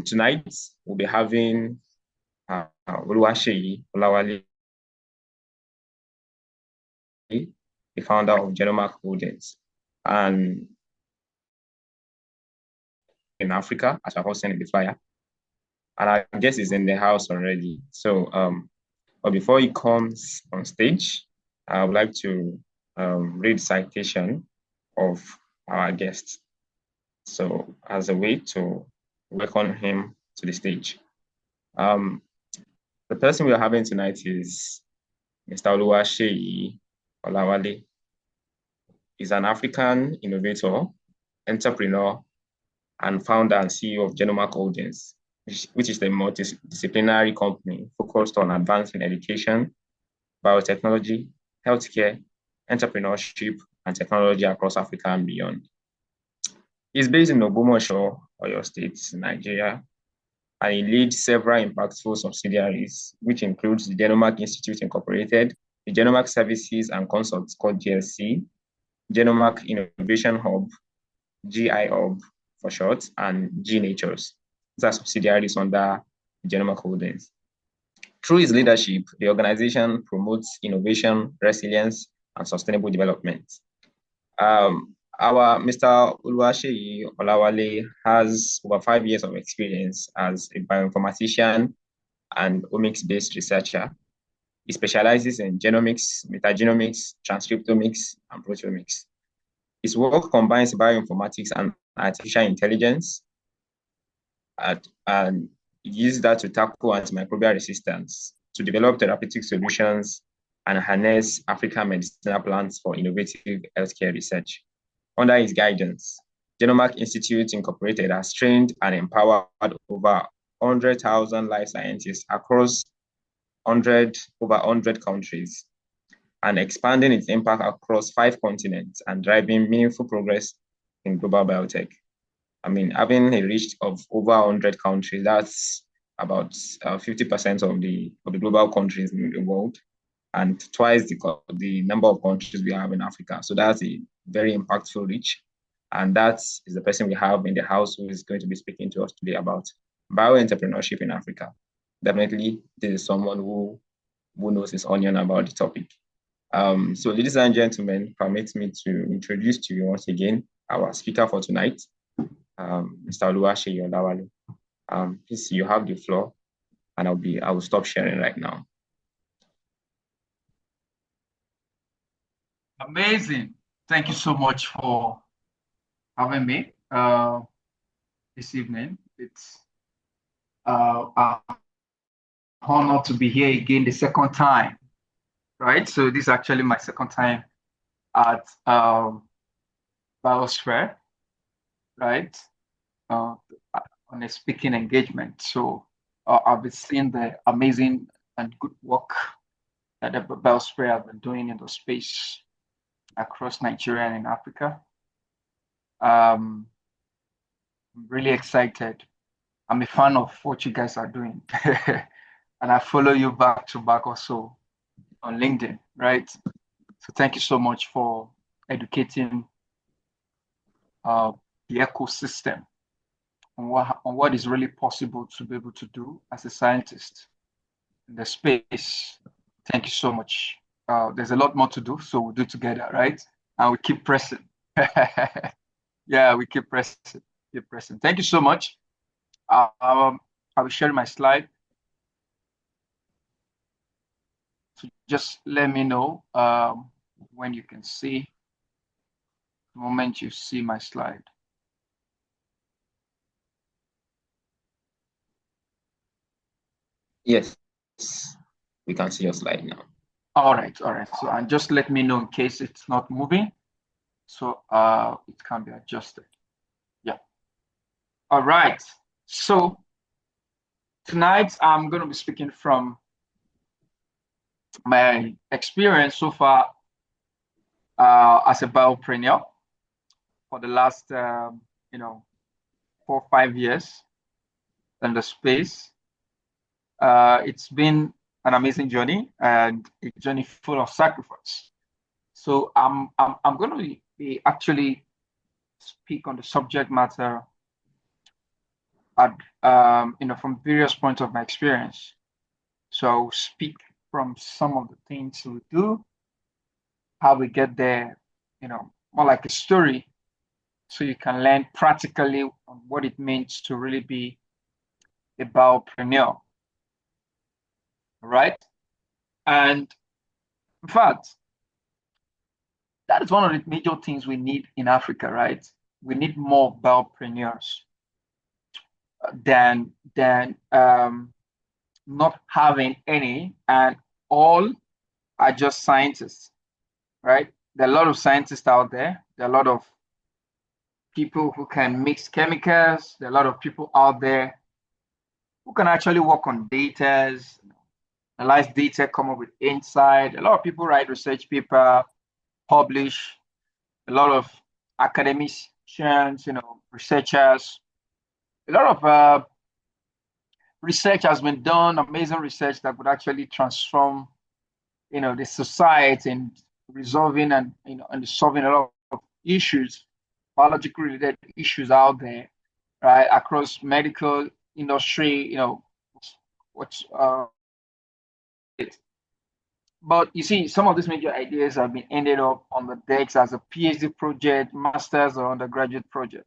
Tonight, we'll be having Oluwaseyi Olawale, the founder of Genomac Holdings, and in Africa, as I've seen in the flyer. And I guess he's in the house already. So, but before he comes on stage, I would like to read citation of our guest. So, as a way to welcome him to the stage. The person we are having tonight is Mr. Oluwaseyi Olawale. He's an African innovator, entrepreneur, and founder and CEO of Genomac Holdings, which is a multidisciplinary company focused on advancing education, biotechnology, healthcare, entrepreneurship, and technology across Africa and beyond. He's based in Ogbomoso, Oyo State, Nigeria, and he leads several impactful subsidiaries, which includes the Genomac Institute Incorporated, the Genomac Services and Consults called GSC, Genomac Innovation Hub, GI Hub for short, and G Natures. These are subsidiaries under Genomac Holdings. Through his leadership, the organization promotes innovation, resilience, and sustainable development. Our Mr. Oluwaseyi Olawale has over 5 years of experience as a bioinformatician and omics-based researcher. He specializes in genomics, metagenomics, transcriptomics, and proteomics. His work combines bioinformatics and artificial intelligence, and uses that to tackle antimicrobial resistance, to develop therapeutic solutions, and harness African medicinal plants for innovative healthcare research. Under his guidance, Genomac Institute Incorporated has trained and empowered over 100,000 life scientists across over 100 countries, and expanding its impact across 5 continents and driving meaningful progress in global biotech. I mean, having a reach of over 100 countries, that's about 50% of the global countries in the world, and twice the number of countries we have in Africa. So that's a very impactful reach. And that is the person we have in the house who is going to be speaking to us today about bioentrepreneurship in Africa. Definitely, this is someone who knows his onion about the topic. So ladies and gentlemen, permit me to introduce to you once again our speaker for tonight, Mr. Oluwaseyi Olawale. Please, you have the floor, and I will stop sharing right now. Amazing. Thank you so much for having me this evening. It's an honor to be here again the second time, right? So this is actually my second time at Biosphere, right? On a speaking engagement. So I've been seeing the amazing and good work that the Biosphere have been doing in the space across Nigeria and in Africa. I'm really excited. I'm a fan of what you guys are doing. And I follow you back to back also on LinkedIn, right? So thank you so much for educating the ecosystem on what is really possible to be able to do as a scientist in the space. Thank you so much. There's a lot more to do, so we'll do together, right? And we keep pressing. Yeah, we keep pressing. Thank you so much. I will share my slide. So just let me know when you can see, the moment you see my slide. Yes, we can see your slide now. All right. So, and just let me know in case it's not moving, so it can be adjusted. Yeah. All right. So tonight I'm going to be speaking from my experience so far as a biopreneur for the last 4 or 5 years in the space. It's been an amazing journey and a journey full of sacrifice. So I'm going to be actually speak on the subject matter from various points of my experience. So I'll speak from some of the things we do, how we get there, more like a story, so you can learn practically on what it means to really be a biopreneur, right? And in fact, that is one of the major things we need in Africa, right? We need more biopreneurs than not having any, and all are just scientists, right? There are a lot of scientists out there. There are a lot of people who can mix chemicals. There are a lot of people out there who can actually work on data, analyze data, come up with insight. A lot of people write research paper, publish. A lot of academicians, researchers. A lot of research has been done, amazing research that would actually transform, the society and resolving and solving a lot of issues, biological related issues out there, right, across medical industry, what's it. But you see, some of these major ideas have been ended up on the decks as a PhD project, master's or undergraduate project.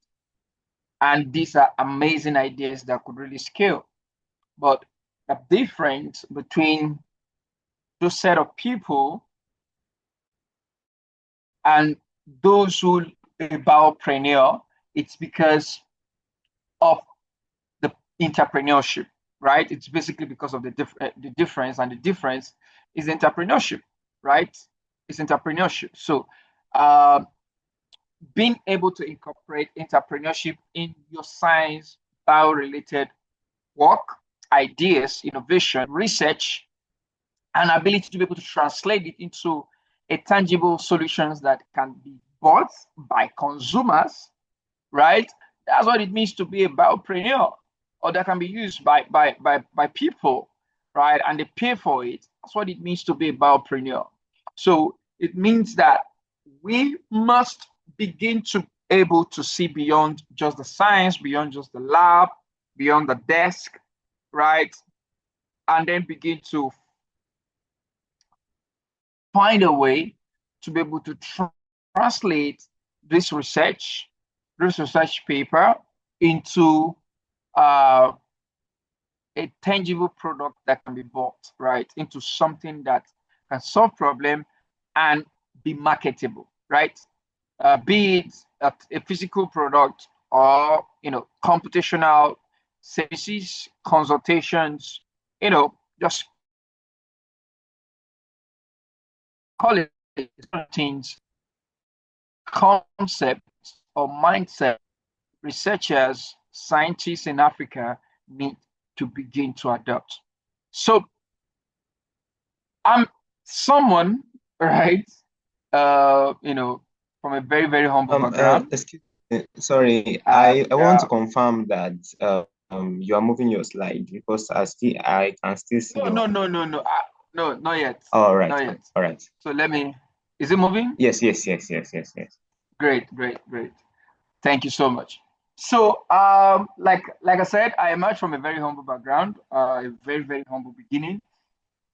And these are amazing ideas that could really scale. But the difference between those set of people and those who biopreneur, it's because of the entrepreneurship, right? It's basically because of the difference, and the difference is entrepreneurship, right? It's entrepreneurship. So being able to incorporate entrepreneurship in your science, bio-related work, ideas, innovation, research, and ability to be able to translate it into a tangible solutions that can be bought by consumers, right? That's what it means to be a biopreneur, or that can be used by people, right? And they pay for it. That's what it means to be a biopreneur. So it means that we must begin to able to see beyond just the science, beyond just the lab, beyond the desk, right? And then begin to find a way to be able to translate this research paper into uh, a tangible product that can be bought, right? Into something that can solve problem and be marketable, right? Be it a physical product or computational services, consultations, just call it things, concepts or mindset researchers, scientists in Africa need to begin to adopt. So I'm someone, right? From a very, very humble background. Excuse me, sorry, And I want to confirm that you are moving your slide because I can still see no, your. no, no, no, no, no, not yet, All right, not yet. all right. So is it moving? Yes, yes, yes, yes, yes, yes. Great, great, great. Thank you so much. So, like I said, I emerged from a very humble background, a very, very humble beginning.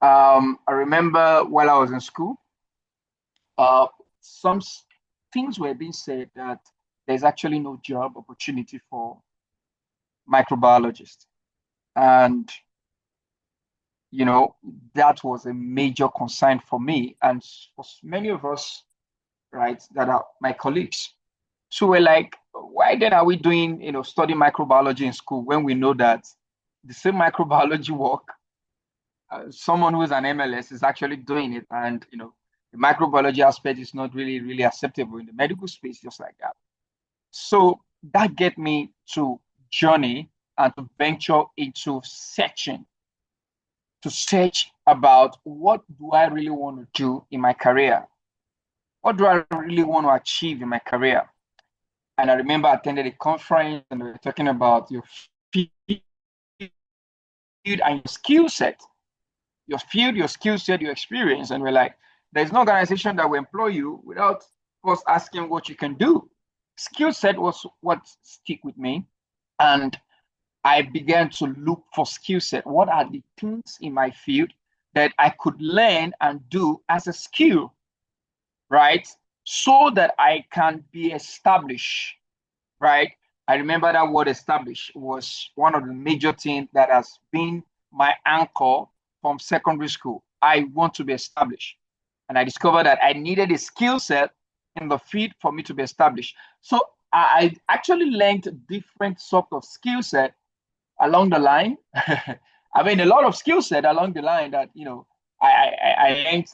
I remember while I was in school, uh, some things were being said that there's actually no job opportunity for microbiologists. And, you know, that was a major concern for me and for many of us, right, that are my colleagues. So we're like, why then are we doing, study microbiology in school when we know that the same microbiology work, someone who is an MLS is actually doing it, and the microbiology aspect is not really, really acceptable in the medical space, just like that. So that get me to journey and to venture into searching, to search about what do I really want to do in my career? What do I really want to achieve in my career? And I remember I attended a conference and they were talking about your field and your skill set, your field, your skill set, your experience. And we're like, there's no organization that will employ you without first asking what you can do. Skill set was what stick with me. And I began to look for skill set. What are the things in my field that I could learn and do as a skill, right? So that I can be established, right? I remember that word established was one of the major things that has been my anchor from secondary school. I want to be established. And I discovered that I needed a skill set in the field for me to be established. So I actually learned different sort of skill set along the line. I mean, a lot of skill set along the line that, I learned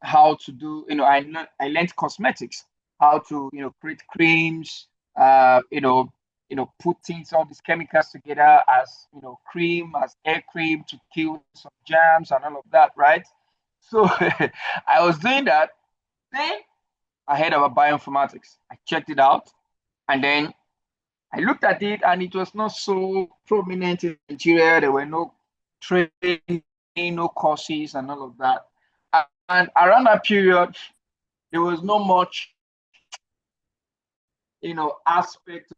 how to do, I learned cosmetics, how to, create creams, put things, all these chemicals together as, cream, as air cream to kill some germs and all of that, right? So I was doing that. Then I heard about bioinformatics. I checked it out. And then I looked at it and it was not so prominent in Nigeria. There were no training, no courses, and all of that. And around that period, there was not much, aspect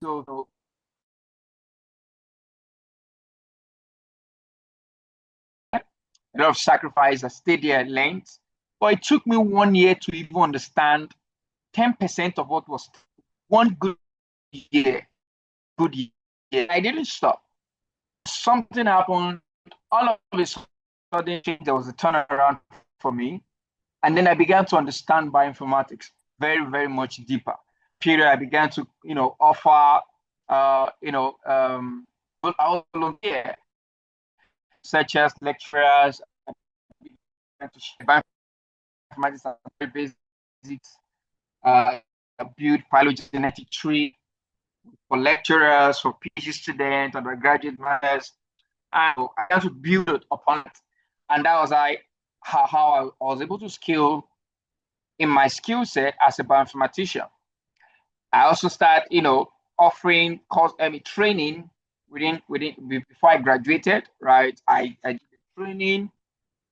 of a lot of sacrifice. I stayed there at length. But it took me 1 year to even understand 10% of what was one year, good year. I didn't stop. Something happened. All of a sudden, there was a turnaround for me. And then I began to understand bioinformatics very, very much deeper. Period. I began to, offer, volunteer, such as lecturers, to share bioinformatics and very basics, uh, build phylogenetic tree for lecturers, for PhD students, undergraduate matters. And I had to build it upon it. And that was how I was able to scale in my skill set as a bioinformatician. I also start, offering course, training within before I graduated, right? I did the training.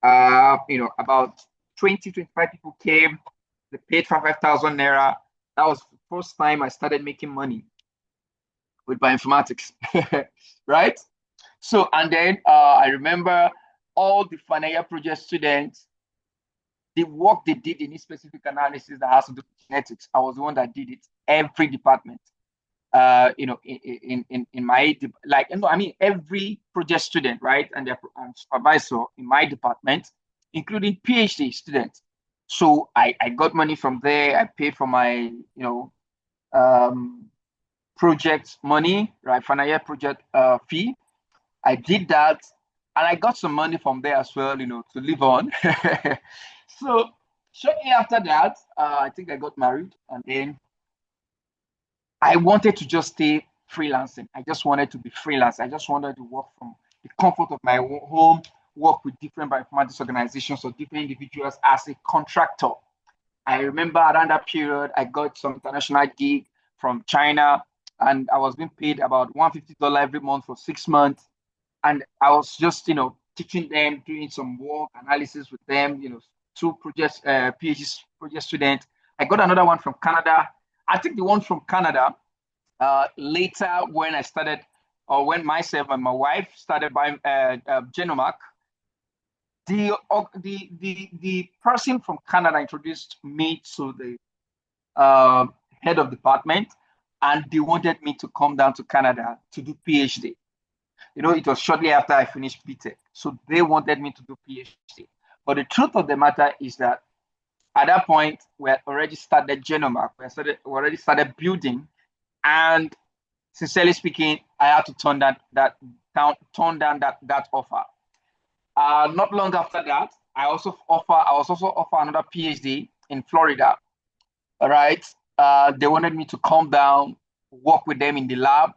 About 20, 25 people came. They paid for 5,000 naira. That was the first time I started making money with bioinformatics, right? So, and then I remember all the final year project students, the work they did in this specific analysis that has to do with genetics. I was the one that did it. Every department, in my every project student, right, and their supervisor in my department, including PhD students. So I got money from there. I paid for my, um, project money, right, final year project fee. I did that, and I got some money from there as well, to live on. So shortly after that, I think I got married, and then I wanted to just stay freelancing. I just wanted to be freelance. I just wanted to work from the comfort of my home, work with different bioinformatics organizations or different individuals as a contractor. I remember around that period, I got some international gig from China, and I was being paid about $150 every month for 6 months. And I was just, teaching them, doing some work analysis with them, two projects, PhD project students. I got another one from Canada. I think the one from Canada, later when I started, or when myself and my wife started buying Genomac, the person from Canada introduced me to the head of department, and they wanted me to come down to Canada to do PhD. It was shortly after I finished BTech. So they wanted me to do PhD. But the truth of the matter is that at that point, we had already started Genomac. We already started building. And sincerely speaking, I had to turn down that offer. Not long after that, I was also offered another PhD in Florida. All right. They wanted me to come down, work with them in the lab,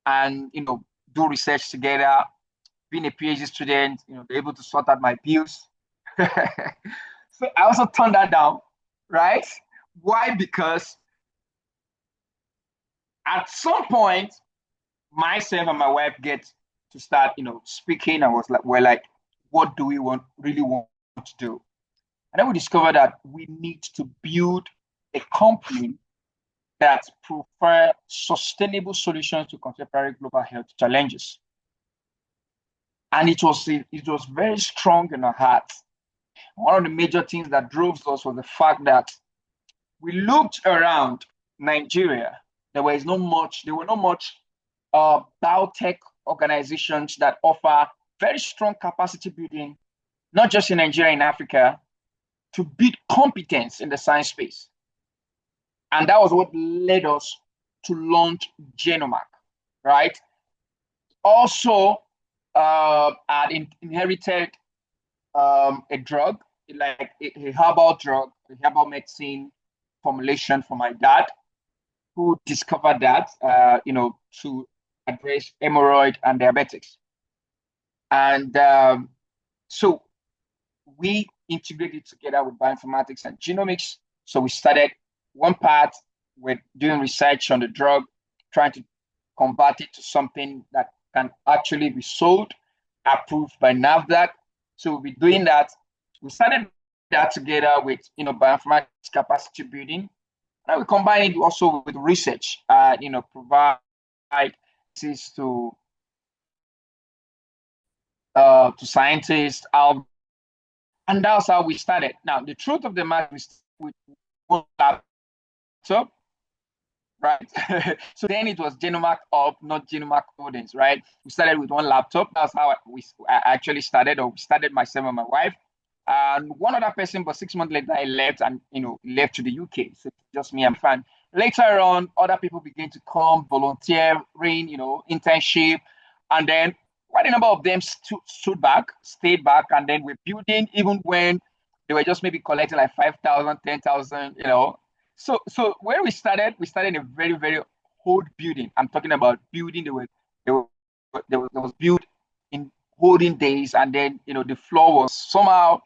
and do research together. Being a PhD student, they're able to sort out my bills. So I also turned that down, right? Why? Because at some point, myself and my wife get to start, speaking. I was like, we're like, what do we really want to do? And then we discovered that we need to build a company that prefer sustainable solutions to contemporary global health challenges. And it was very strong in our heart. One of the major things that drove us was the fact that we looked around Nigeria. There were not much biotech organizations that offer very strong capacity building, not just in Nigeria, in Africa, to build competence in the science space. And that was what led us to launch Genomac, right? Also, I inherited a drug, like a herbal drug, a herbal medicine formulation from my dad, who discovered that, to address hemorrhoid and diabetics. And so we integrated together with bioinformatics and genomics. So we started one part with doing research on the drug, trying to convert it to something that can actually be sold, approved by NAFDAC. So we'll be doing that. We started that together with bioinformatics capacity building. And we combine it also with research, provide access to scientists, and that's how we started. Now, the truth of the matter is with one laptop, right? So then it was Genomac Up, not Genomac Holdings, right? We started with one laptop. That's how I actually started, or we started myself and my wife. And one other person, but 6 months later, I left and left to the UK. So just me and fan. Later on, other people began to come, volunteering, internship, and then quite a number of them stood back, stayed back, and then we're building even when they were just maybe collecting like 5,000, 10,000, So when we started in a very, very old building. I'm talking about building there was built in olden days, and then the floor was somehow,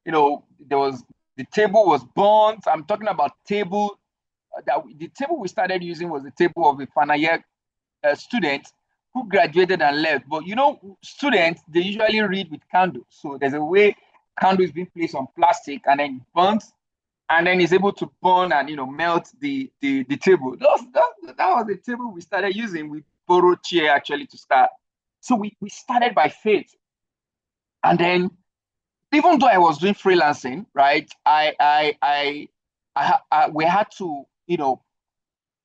the table was burnt. I'm talking about the table we started using was the table of a final year student who graduated and left. But students, they usually read with candles. So there's a way candle is being placed on plastic and then burns, and then is able to burn and melt the table. That was the table we started using. We borrowed chair actually to start. So we started by faith. And then even though I was doing freelancing, right, we had to,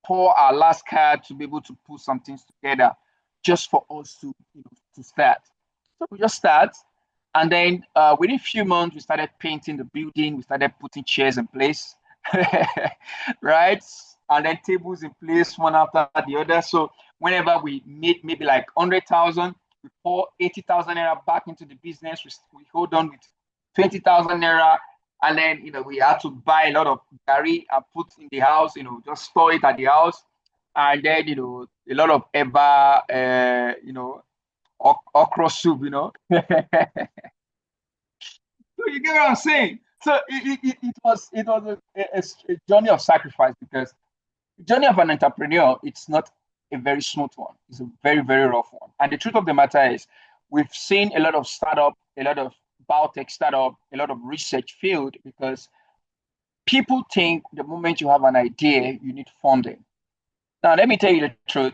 pour our last card to be able to put some things together just for us to start. So we just start. And then within a few months, we started painting the building. We started putting chairs in place, right? And then tables in place one after the other. So whenever we made maybe like 100,000, we pour 80,000 naira back into the business. We hold on with 20,000 naira. And then, we had to buy a lot of gari and put in the house, just store it at the house. And then, a lot of okra soup, So you get what I'm saying? So it was a journey of sacrifice, because the journey of an entrepreneur, it's not a very smooth one. It's a very, very rough one. And the truth of the matter is, we've seen a lot of startup, a lot of biotech startup, a lot of research failed because people think the moment you have an idea, you need funding. Now, let me tell you the truth.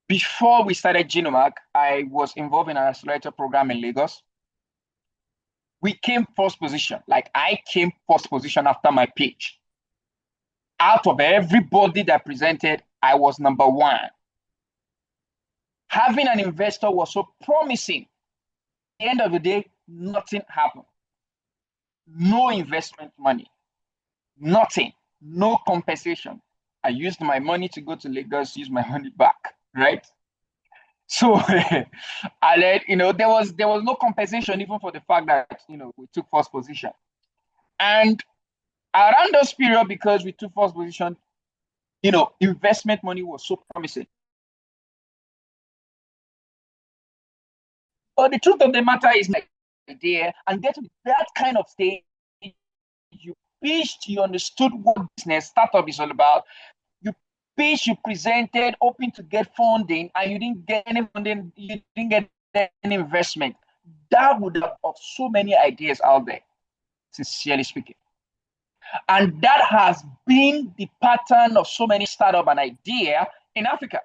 Before we started Genomac, I was involved in an accelerator program in Lagos. We came first position. Like, I came first position after my pitch. Out of everybody that presented, I was number one. Having an investor was so promising. At the end of the day, nothing happened. No investment money. Nothing. No compensation. I used my money to go to Lagos, use my money back, right? So, and then, there was no compensation even for the fact that, we took first position. And around those period, because we took first position, investment money was so promising. But the truth of the matter is, my idea, and get to that kind of stage, you pitched, you understood what business startup is all about. You pitched, you presented, hoping to get funding, and you didn't get any funding, you didn't get any investment. That would have so many ideas out there. sincerely speaking. And that has been the pattern of so many startup and idea in Africa,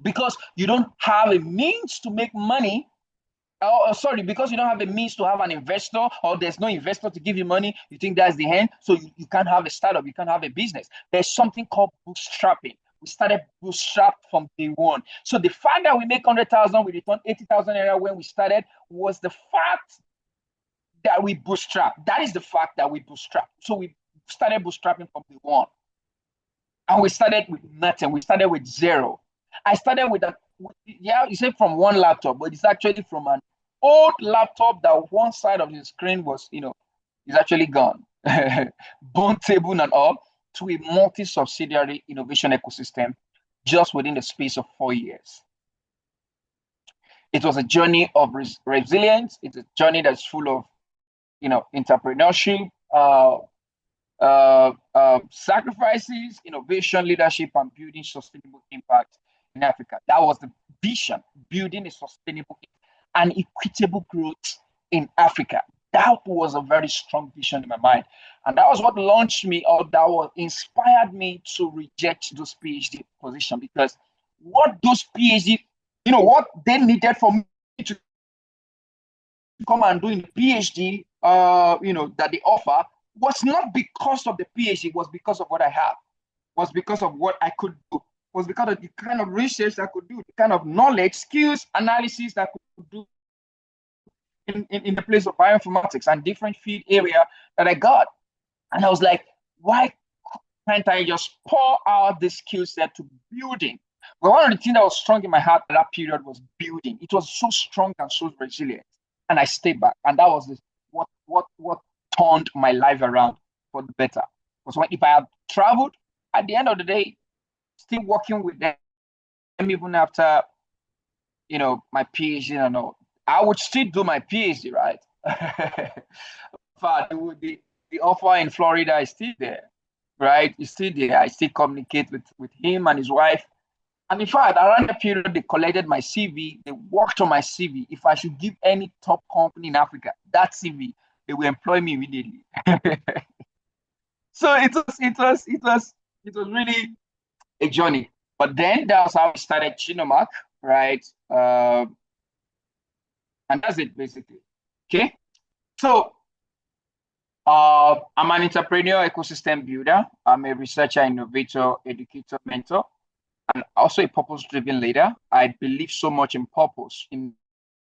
because you don't have a means to make money. Sorry, because you don't have a means to have an investor, or there's no investor to give you money, you think that's the end. So you can't have a startup, you can't have a business. There's something called bootstrapping. We started bootstrap from day one. So the fact that we make 100,000, we return 80,000 naira when we started, was the fact that we bootstrap. That is the fact that we bootstrap. So we started bootstrapping from day one. And we started with nothing. We started with zero. I started with yeah, you say from one laptop, but it's actually from an old laptop that one side of the screen was, is actually gone. Bone table and all, to a multi-subsidiary innovation ecosystem just within the space of 4 years. It was a journey of resilience. It's a journey that's full of, entrepreneurship, sacrifices, innovation, leadership, and building sustainable impact in Africa. That was the vision: building a sustainable and equitable growth in Africa. That was a very strong vision in my mind. And that was what launched me, or that was inspired me to reject those PhD positions, because what those PhD, what they needed for me to come and do in the PhD, that they offer, was not because of the PhD, was because of what I have, was because of what I could do, was because of the kind of research I could do, the kind of knowledge, skills, analysis that I could do in the place of bioinformatics and different field area that I got. And I was like, why can't I just pour out this skill set to building? Well, one of the things that was strong in my heart at that period was building. It was so strong and so resilient. And I stayed back. And that was what turned my life around for the better. Because if I had traveled, at the end of the day, still working with them, even after, my PhD and all, I would still do my PhD, right? But the offer in Florida is still there, right? It's still there. I still communicate with him and his wife. And in fact, around the period, they collected my CV. They worked on my CV. If I should give any top company in Africa that CV, they will employ me immediately. So it was really a journey. But then that's how I started Genomac, right? And that's it, basically. Okay. So I'm an entrepreneur, ecosystem builder. I'm a researcher, innovator, educator, mentor, and also a purpose-driven leader. I believe so much in purpose. In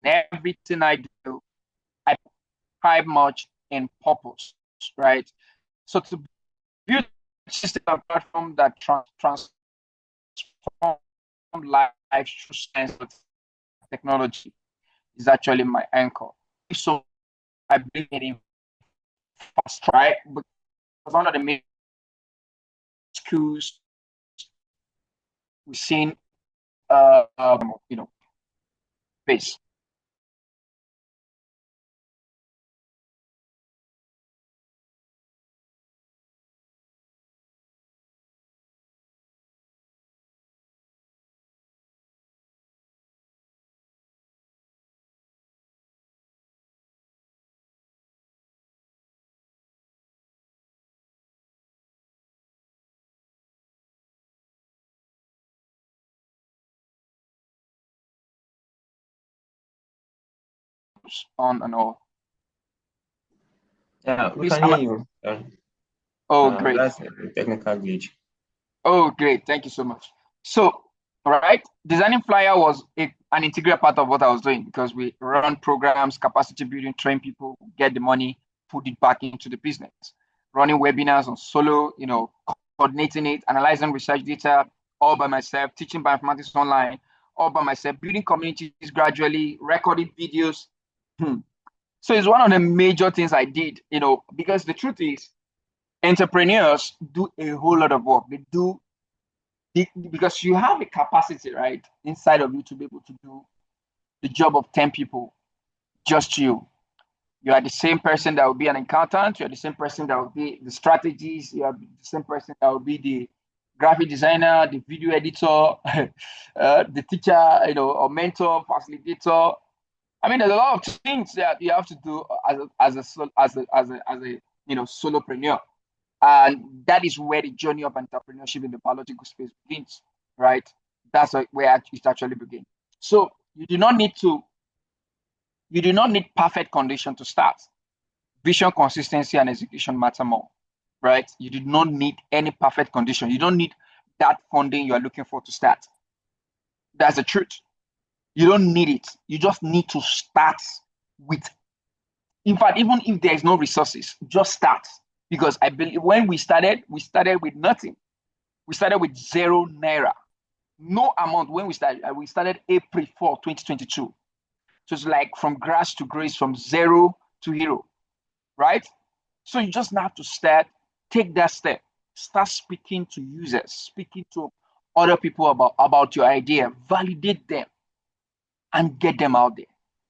everything I do, I thrive much in purpose, right? So to build a system and platform that transform life through science and technology is actually my anchor. So I believe in fast, right? Because one of the main skills we've seen, face. On and all. Yeah, we Please, can hear you. great. That's a technical glitch. Oh, great. Thank you so much. So, right, designing flyer was an integral part of what I was doing, because we run programs, capacity building, train people, get the money, put it back into the business. Running webinars on solo, coordinating it, analyzing research data all by myself, teaching bioinformatics online all by myself, building communities gradually, recording videos. So it's one of the major things I did, because the truth is, entrepreneurs do a whole lot of work. They do, because you have a capacity, right, inside of you to be able to do the job of 10 people, just you. You are the same person that will be an accountant. You are the same person that will be the strategist. You are the same person that will be the graphic designer, the video editor, the teacher, or mentor, facilitator. I mean, there's a lot of things that you have to do as a solopreneur, and that is where the journey of entrepreneurship in the biological space begins, right? That's where it actually begins. So you do not need perfect condition to start. Vision, consistency, and execution matter more, right? You do not need any perfect condition. You don't need that funding you are looking for to start. That's the truth. You don't need it. You just need to start with, in fact, even if there is no resources, just start. Because I believe when we started with nothing. We started with 0 naira. No amount when we started April 4, 2022. So it's like from grass to grace, from zero to hero, right? So you just have to start, take that step, start speaking to users, speaking to other people about your idea, validate them, and get them out there.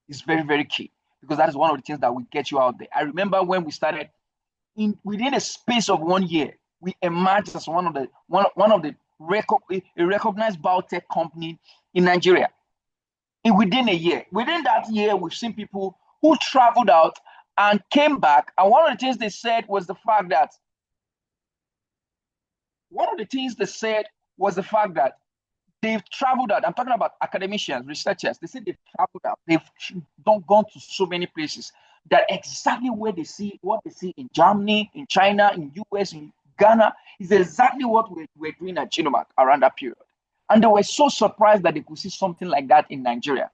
It's very, very key because that is one of the things that will get you out there. I remember when we started, within a space of 1 year, we emerged as one of the a recognized biotech company in Nigeria. Within a year, within that year, we've seen people who traveled out and came back. And one of the things they said was the fact that they've traveled out. I'm talking about academicians, researchers. They said they've traveled out. They've gone to so many places that exactly what they see in Germany, in China, in US, in Ghana is exactly what we're doing at Genomac around that period. And they were so surprised that they could see something like that in Nigeria.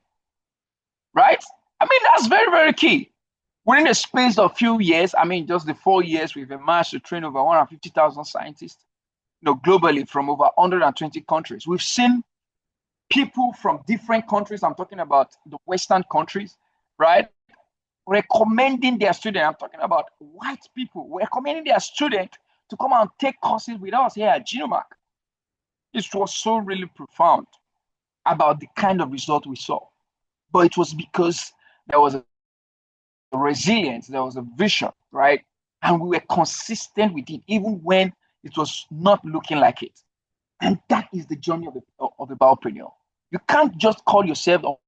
Right? I mean, that's very, very key. Within a space of few years, I mean, just the 4 years, we've managed to train over 150,000 scientists, globally from over 120 countries. We've seen people from different countries. I'm talking about the Western countries, right? Recommending their student. I'm talking about white people recommending their student to come and take courses with us here at Genomac. It was so really profound about the kind of result we saw. But it was because there was a resilience, there was a vision, right? And we were consistent with it, even when it was not looking like it. And that is the journey of the biopreneur. You can't just call yourself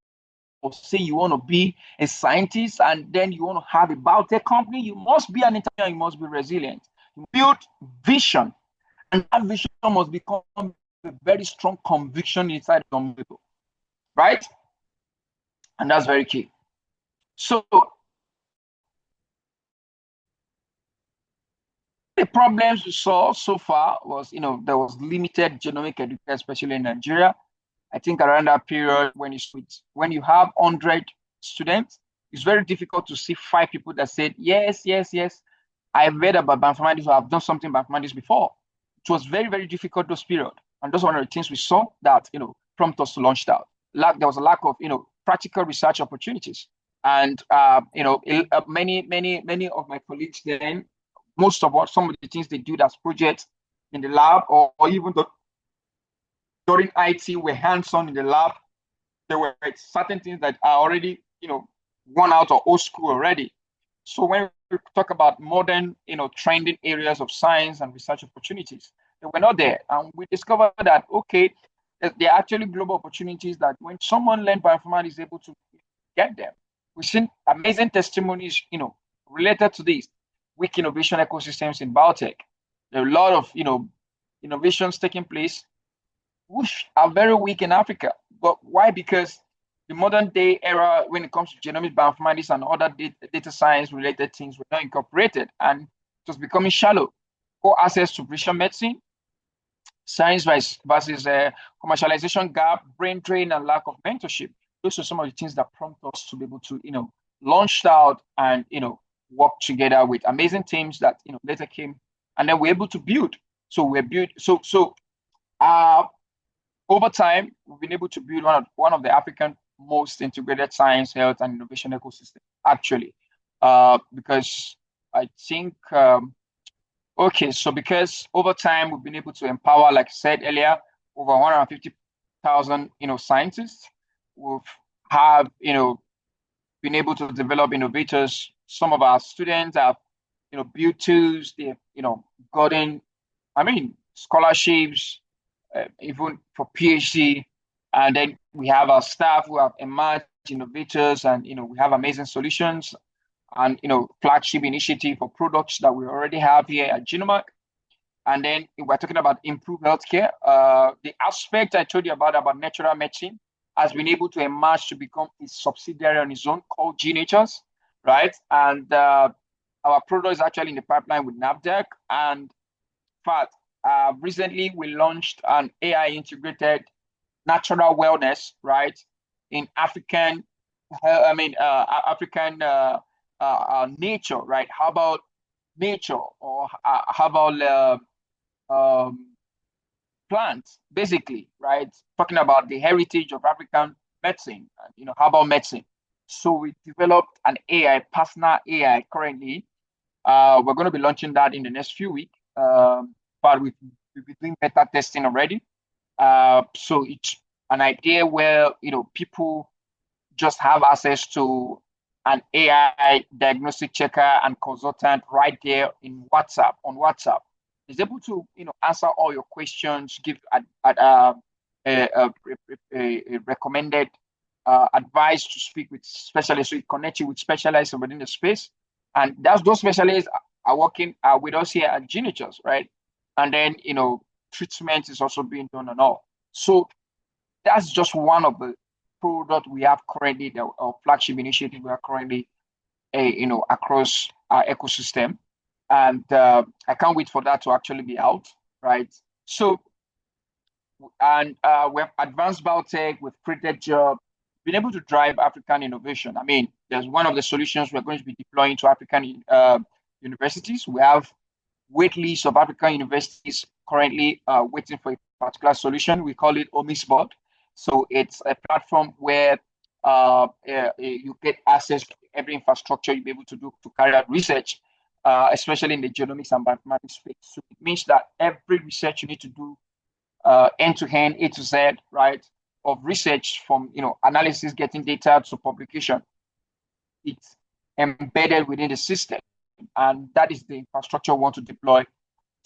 or say you want to be a scientist and then you want to have a biotech company. You must be an entrepreneur, you must be resilient. You build vision, and that vision must become a very strong conviction inside some people, right? And that's very key. So the problems we saw so far was, there was limited genomic education, especially in Nigeria. I think around that period, when you have 100 students, it's very difficult to see 5 people that said, yes, yes, yes, I've read about bioinformatics or I've done something bioinformatics before. It was very, very difficult those period. And those are one of the things we saw that, prompt us to launch out. There was a lack of, practical research opportunities. And, many of my colleagues then, some of the things they do as projects in the lab or even during IT were hands-on in the lab. There were certain things that are already, gone out of old school already. So when we talk about modern, trending areas of science and research opportunities, they were not there. And we discovered that, okay, there are actually global opportunities that when someone learned bioinformatics is able to get them. We've seen amazing testimonies, related to this, weak innovation ecosystems in biotech. There are a lot of, innovations taking place which are very weak in Africa. But why? Because the modern day era, when it comes to genomics, bioinformatics, and other data science related things, were not incorporated and it was becoming shallow. Poor access to precision medicine, science versus commercialization gap, brain drain, and lack of mentorship. Those are some of the things that prompt us to be able to, launch out and, work together with amazing teams that, later came, and then we're able to build. So we're built. Over time, we've been able to build one of the African most integrated science, health, and innovation ecosystem, actually. Because I think, because over time, we've been able to empower, like I said earlier, over 150,000, scientists. We've been able to develop innovators. Some of our students have, built tools, they've, gotten, scholarships, even for PhD. And then we have our staff who have emerged innovators, and we have amazing solutions and flagship initiative for products that we already have here at Genomac. And then we're talking about improved healthcare. The aspect I told you about natural medicine has been able to emerge to become a subsidiary on its own called G-Natures, right? And our product is actually in the pipeline with NAFDAC. And in fact, recently we launched an AI integrated natural wellness, right, in African, African nature, right? How about nature, or how about plants, basically, right? Talking about the heritage of African medicine, herbal medicine. So we developed an AI, personal AI currently. We're going to be launching that in the next few weeks, but we've been doing beta testing already. So it's an idea where people just have access to an AI diagnostic checker and consultant right there in WhatsApp, on WhatsApp. Is able to answer all your questions, give a recommended advice to speak with specialists. So it connects you with specialists within the space, and those specialists are working with us here at Genitors, right? And then treatment is also being done and all. So that's just one of the product we have currently, our flagship initiative we are currently across our ecosystem. And I can't wait for that to actually be out, right? So, and we have advanced biotech, we've created jobs, been able to drive African innovation. I mean, there's one of the solutions we're going to be deploying to African universities. We have wait lists of African universities currently waiting for a particular solution. We call it Omisbot. So it's a platform where you get access to every infrastructure you'll be able to do to carry out research, especially in the genomics and bioinformatics space. So it means that every research you need to do end to end, A to Z, right, of research from analysis, getting data to publication, it's embedded within the system, and that is the infrastructure we want to deploy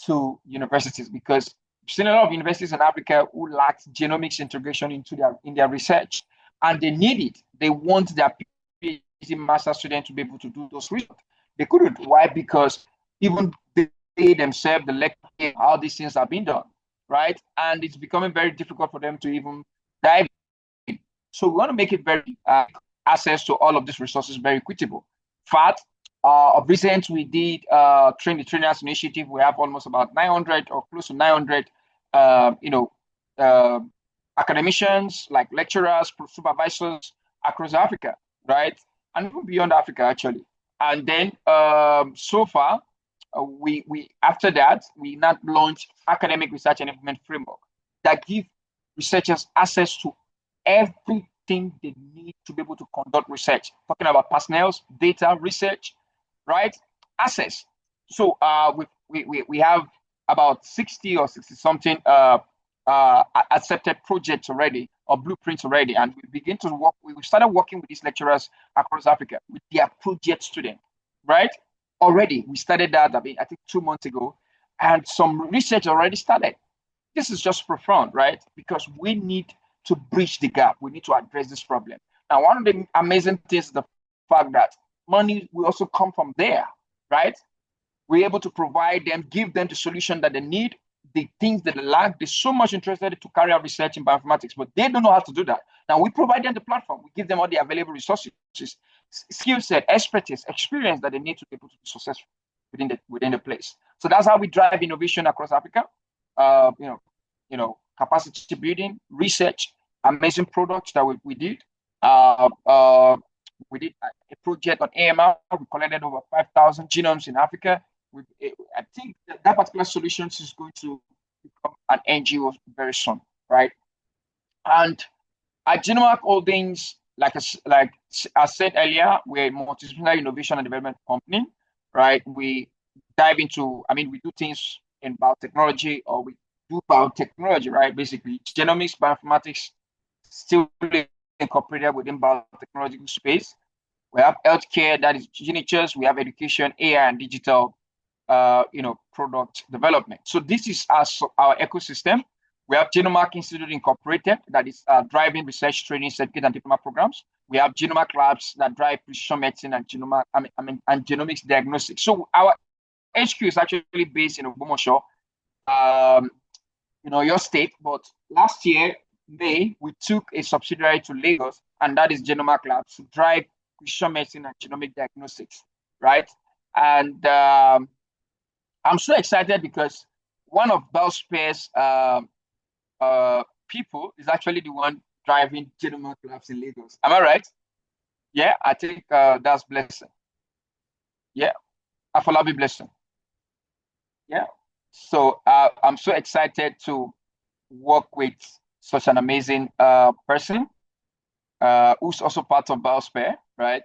to universities, because we've seen a lot of universities in Africa who lack genomics integration into their research, and they need it. They want their PhD master student to be able to do those research. They couldn't. Why? Because even they themselves, the lecture, how these things are being done, right? And it's becoming very difficult for them to even dive in. So we want to make it very access to all of these resources very equitable. Fact, of recent, we did train the trainers initiative. We have almost about 900 or close to 900, academicians, like lecturers, supervisors across Africa, right? And even beyond Africa, actually. And then so far, we after that, we now launched academic research and implement framework that give researchers access to everything they need to be able to conduct research. Talking about personnel, data, research, right? Access. So we have about 60 or 60 something accepted projects already, or blueprints already, and we begin to work. We started working with these lecturers across Africa with their project student, right? Already we started that. I think 2 months ago, and some research already started. This is just profound, right? Because we need to bridge the gap. We need to address this problem. Now, one of the amazing things is the fact that money will also come from there, right? We're able to provide them, give them the solution that they need, the things that they lack. They're so much interested to carry out research in bioinformatics, but they don't know how to do that. Now, we provide them the platform. We give them all the available resources, skill set, expertise, experience that they need to be able to be successful within the place. So that's how we drive innovation across Africa. Capacity building, research, amazing products that we did. We did a project on AMR. We collected over 5,000 genomes in Africa. I think that particular solution is going to become an NGO very soon, right? And at Genomac Holdings, like I said earlier, we're a multidisciplinary innovation and development company, right? We dive into, we do things in biotechnology, or we do biotechnology, right? Basically, genomics, bioinformatics, still incorporated within biotechnological space. We have healthcare, that is Genitures. We have education, AI, and digital, product development. So this is our ecosystem. We have Genomac Institute Incorporated, that is driving research, training, certificate, and diploma programs. We have Genomac labs that drive precision medicine and and genomics diagnostics. So our HQ is actually based in Ogbomoso, um, your state. But last year, May, we took a subsidiary to Lagos, and that is Genomac Labs to drive precision medicine and genomic diagnostics, right? And I'm so excited because one of Bellspare's people is actually the one driving Genomac Labs in Lagos. Am I right? Yeah, I think that's blessing. Yeah, Afolabi blessing. Yeah. So I'm so excited to work with such an amazing person who's also part of Biosphere, right?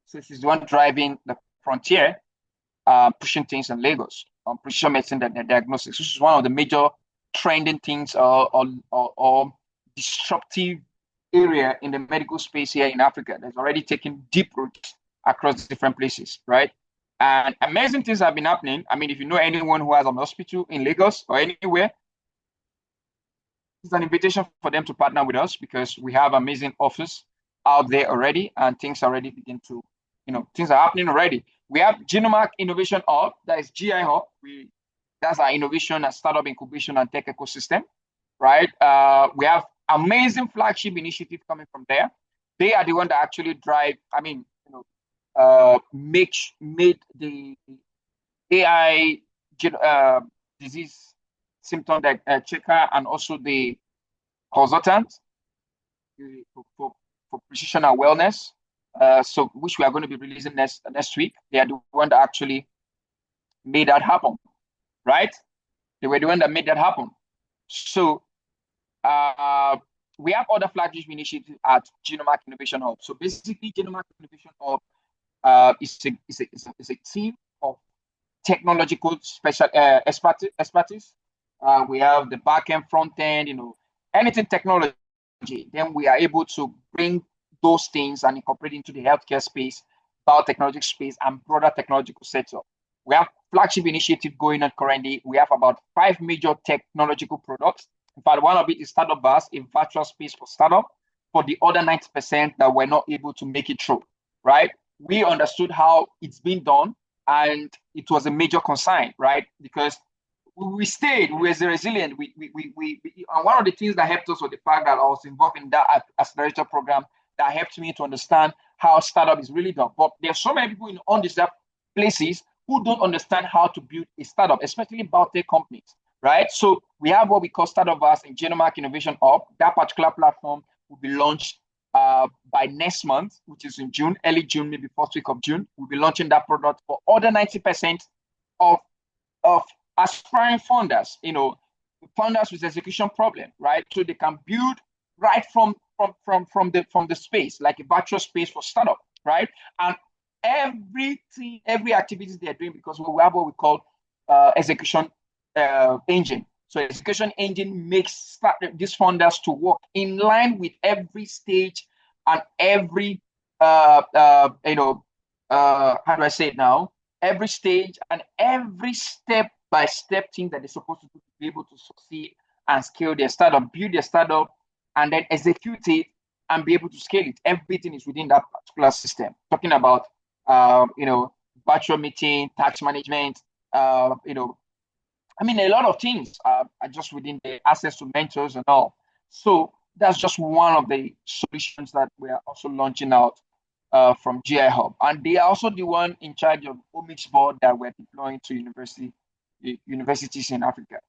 So she's the one driving the frontier, pushing things in Lagos on precision medicine and diagnostics, which is one of the major trending things or disruptive area in the medical space here in Africa that's already taken deep roots across different places, right? And amazing things have been happening. I mean, if you know anyone who has an hospital in Lagos or anywhere, it's an invitation for them to partner with us because we have amazing offers out there already, and things already begin to, things are happening already. We have Genomac Innovation Hub, that is GI Hub. That's our innovation and startup incubation and tech ecosystem, right? We have amazing flagship initiative coming from there. They are the one that actually drive. I mean, made the AI disease symptom checker and also the consultant for precision and wellness. So which we are going to be releasing next week. They are the one that actually made that happen, right? They were the one that made that happen. So we have other flagship initiatives at Genomac Innovation Hub. So basically, Genomac Innovation Hub is a team of technological special expertise. We have the back end, front end, anything technology. Then we are able to bring those things and incorporate into the healthcare space, biotechnology space, and broader technological setup. We have flagship initiative going on currently. We have about 5 major technological products. In fact, one of it is Startup Bus, a virtual space for startup. For the other 90% that were not able to make it through, right? We understood how it's been done, and it was a major concern, right? Because we stayed, we were resilient. And one of the things that helped us was the fact that I was involved in that accelerator program that helped me to understand how startup is really done. But there are so many people in undeserved places who don't understand how to build a startup, especially biotech companies, right? So we have what we call Startup Bus in Genomac Innovation Hub. That particular platform will be launched by next month, which is in June, early June, maybe first week of June. We'll be launching that product for other 90% of aspiring funders, funders with execution problem, right? So they can build right from the space, like a virtual space for startup, right? And every activity they're doing, because we have what we call execution engine. So execution engine makes these funders to work in line with every stage and every how do I say it now? Every stage and every step-by-step thing that they're supposed to do to be able to succeed and scale their startup, build their startup, and then execute it and be able to scale it. Everything is within that particular system. Talking about virtual meeting, tax management, a lot of things are just within the access to mentors and all. So that's just one of the solutions that we are also launching out from GI Hub. And they are also the one in charge of omics board that we're deploying to universities in Africa.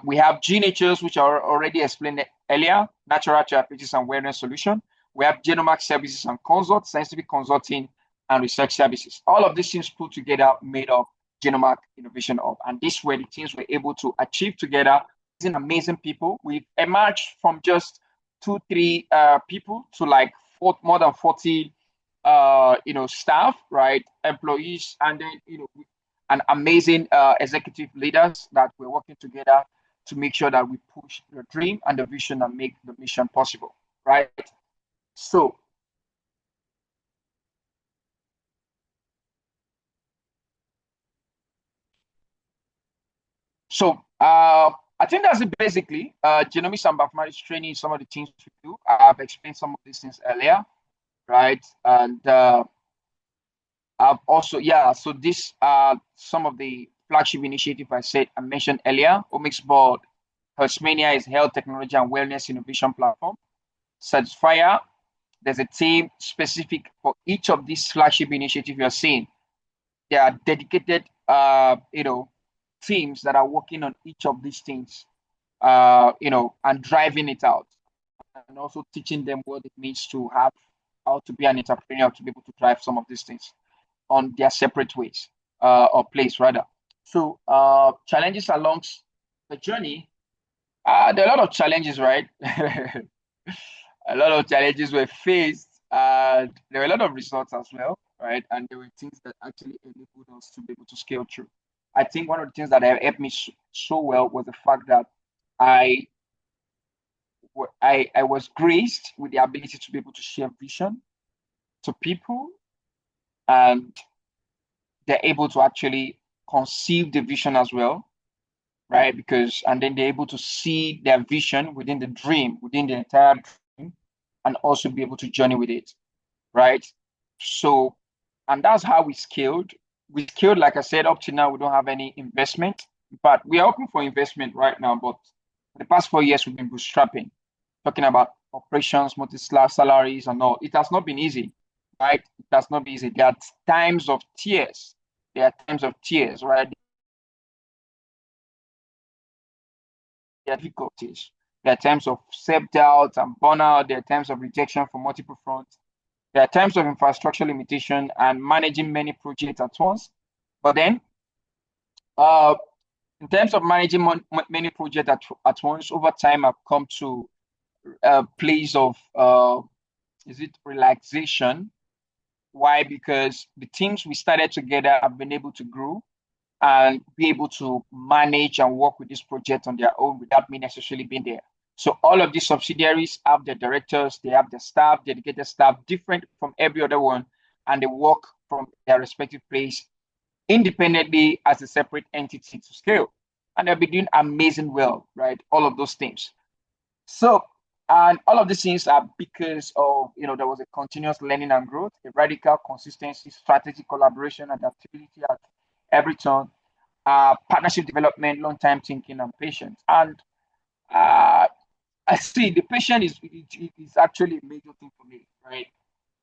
We have GNHS, which are already explained earlier, natural therapeutics and wellness solution. We have Genomac services and consult, scientific consulting and research services. All of these things put together made up Genomac Innovation Hub. And this way the teams were able to achieve together. Amazing people. We've emerged from just 2-3 people to like more than 40 staff, right? Employees, and then and amazing executive leaders that we're working together to make sure that we push the dream and the vision and make the mission possible, right? So I think that's it basically. Genomics and bioinformatics training, some of the things we do. I've explained some of these things earlier. right? And I've also, so this some of the flagship initiative I mentioned earlier. Omics Board, Tasmania is Health Technology and Wellness Innovation Platform. Satisfier, there's a team specific for each of these flagship initiatives you're seeing. There are dedicated, teams that are working on each of these things, and driving it out, and also teaching them what it means to have, how to be an entrepreneur, to be able to drive some of these things on their separate ways, or place rather. So challenges along the journey. There are a lot of challenges, right? A lot of challenges were faced. There were a lot of results as well, right? And there were things that actually enabled us to be able to scale through. I think one of the things that helped me so well was the fact that I I was graced with the ability to be able to share vision to people, and they're able to actually conceive the vision as well, right? Because and then they're able to see their vision within the dream, within the entire dream, and also be able to journey with it, right? So, and that's how we scaled. We scaled, like I said, up to now, we don't have any investment, but we are open for investment right now. But for the past 4 years, we've been bootstrapping, talking about operations, salaries, and all. It has not been easy, right? It has not been easy. There are times of tears. There are times of tears, right? There are difficulties. There are times of self-doubt and burnout. There are times of rejection from multiple fronts. There are times of infrastructure limitation and managing many projects at once. But then, uh, in terms of managing many projects at once, over time, I've come to a place of, is it relaxation? Why? Because the teams we started together have been able to grow and be able to manage and work with this project on their own without me necessarily being there. So all of these subsidiaries have their directors, they have their staff, dedicated staff, different from every other one, and they work from their respective place independently as a separate entity to scale. And they'll be doing amazing well, right? All of those things. So, and all of these things are because of, there was a continuous learning and growth, a radical consistency, strategy, collaboration, adaptability at every turn, partnership development, long-time thinking, and patience. And I see the patient is actually a major thing for me, right?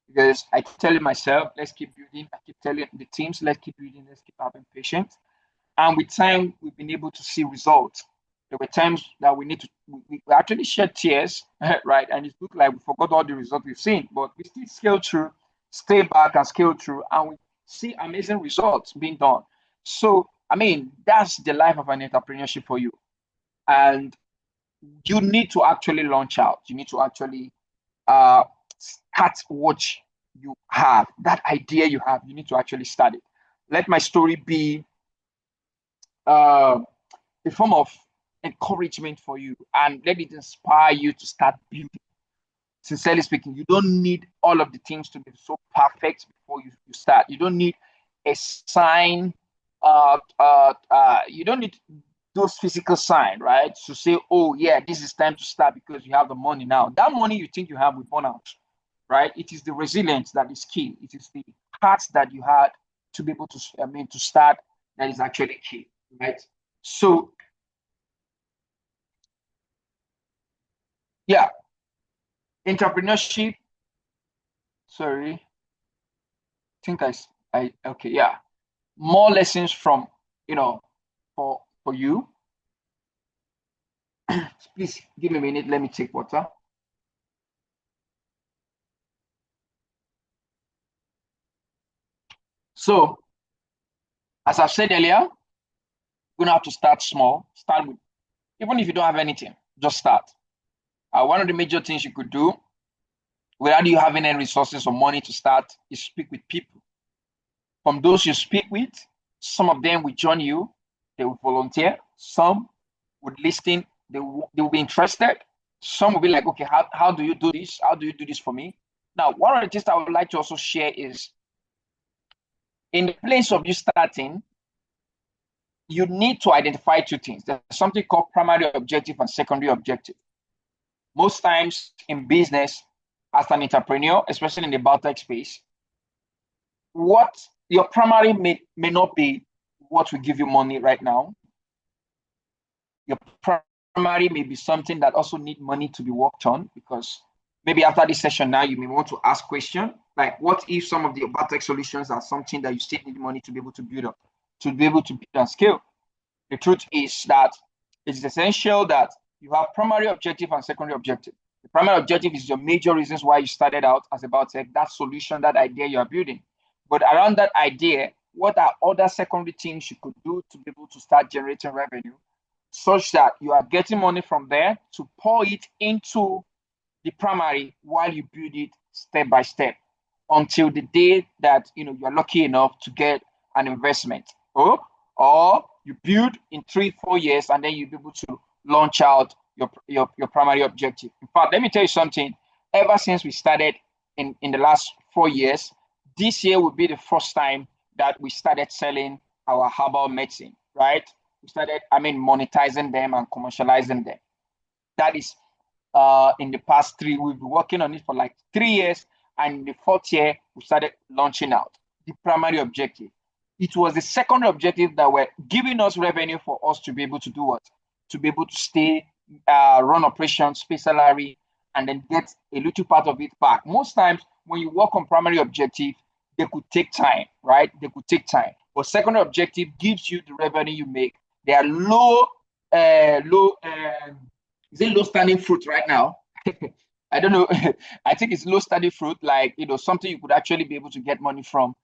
Because I keep telling myself, let's keep building. I keep telling the teams, let's keep building, let's keep having patience. And with time, we've been able to see results. There were times that we need to, we actually shed tears, right? And it looked like we forgot all the results we've seen, but we still scale through, stay back and scale through, and we see amazing results being done. So, I mean, that's the life of an entrepreneurship for you. And you need to actually launch out. You need to actually start what you have, that idea you have. You need to actually start it. Let my story be uh, a form of encouragement for you, and let it inspire you to start building. Sincerely speaking, you don't need all of the things to be so perfect before you start. You don't need a sign. You don't need those physical sign, right? To say, oh yeah, this is time to start because you have the money now. That money you think you have will burn out, right? It is the resilience that is key. It is the heart that you had to be able to, to start that is actually key, right? So yeah, entrepreneurship. Sorry, I think okay, yeah. More lessons from for you. Please give me a minute. Let me take water. So, as I've said earlier, you're gonna have to start small. Start with, even if you don't have anything, just start. One of the major things you could do without you having any resources or money to start is speak with people. From those you speak with, some of them will join you. They will volunteer. Some would listen. They will be interested. Some will be like, okay, how do you do this? How do you do this for me? Now, one of the things I would like to also share is, in the place of you starting, you need to identify two things. There's something called primary objective and secondary objective. Most times in business, as an entrepreneur, especially in the biotech space, what your primary may not be what will give you money right now. Your primary may be something that also need money to be worked on, because maybe after this session now, you may want to ask questions like, what if some of the biotech solutions are something that you still need money to be able to build up, to be able to build and scale? The truth is that it's essential that you have primary objective and secondary objective. The primary objective is your major reasons why you started out as a biotech, that solution, that idea you are building. But around that idea, what are other secondary things you could do to be able to start generating revenue, such that you are getting money from there to pour it into the primary while you build it step by step until the day that you're lucky enough to get an investment, or you build in 3-4 years and then you'll be able to launch out your primary objective. In fact, let me tell you something. Ever since we started in the last 4 years, this year will be the first time that we started selling our herbal medicine, right? We started, monetizing them and commercializing them. That is in the past we've been working on it for like 3 years, and in the 4th year, we started launching out the primary objective. It was the secondary objective that were giving us revenue for us to be able to do what? To be able to stay, run operations, pay salary, and then get a little part of it back. Most times when you work on primary objective, they could take time, right? They could take time. But secondary objective gives you the revenue you make. They are low standing fruit right now? I don't know. I think it's low standing fruit, like, something you could actually be able to get money from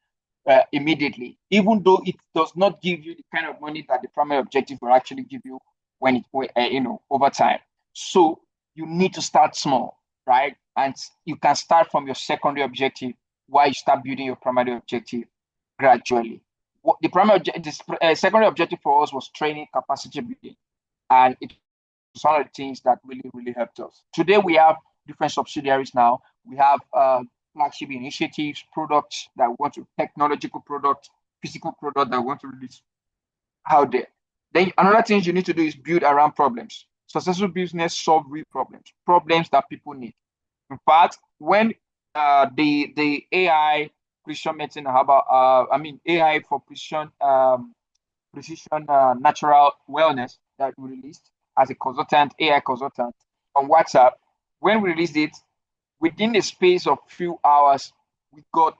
immediately, even though it does not give you the kind of money that the primary objective will actually give you when over time. So you need to start small, right? And you can start from your secondary objective while you start building your primary objective gradually. The secondary objective for us was training, capacity building, and it was one of the things that really, really helped us. Today we have different subsidiaries now. We have flagship initiatives, products that want to, technological products, physical product that want to release out there. Then another thing you need to do is build around problems. Successful business solve real problems that people need. In fact, when the AI precision medicine AI for precision natural wellness that we released as a consultant, AI consultant on WhatsApp, when we released it, within the space of few hours, we got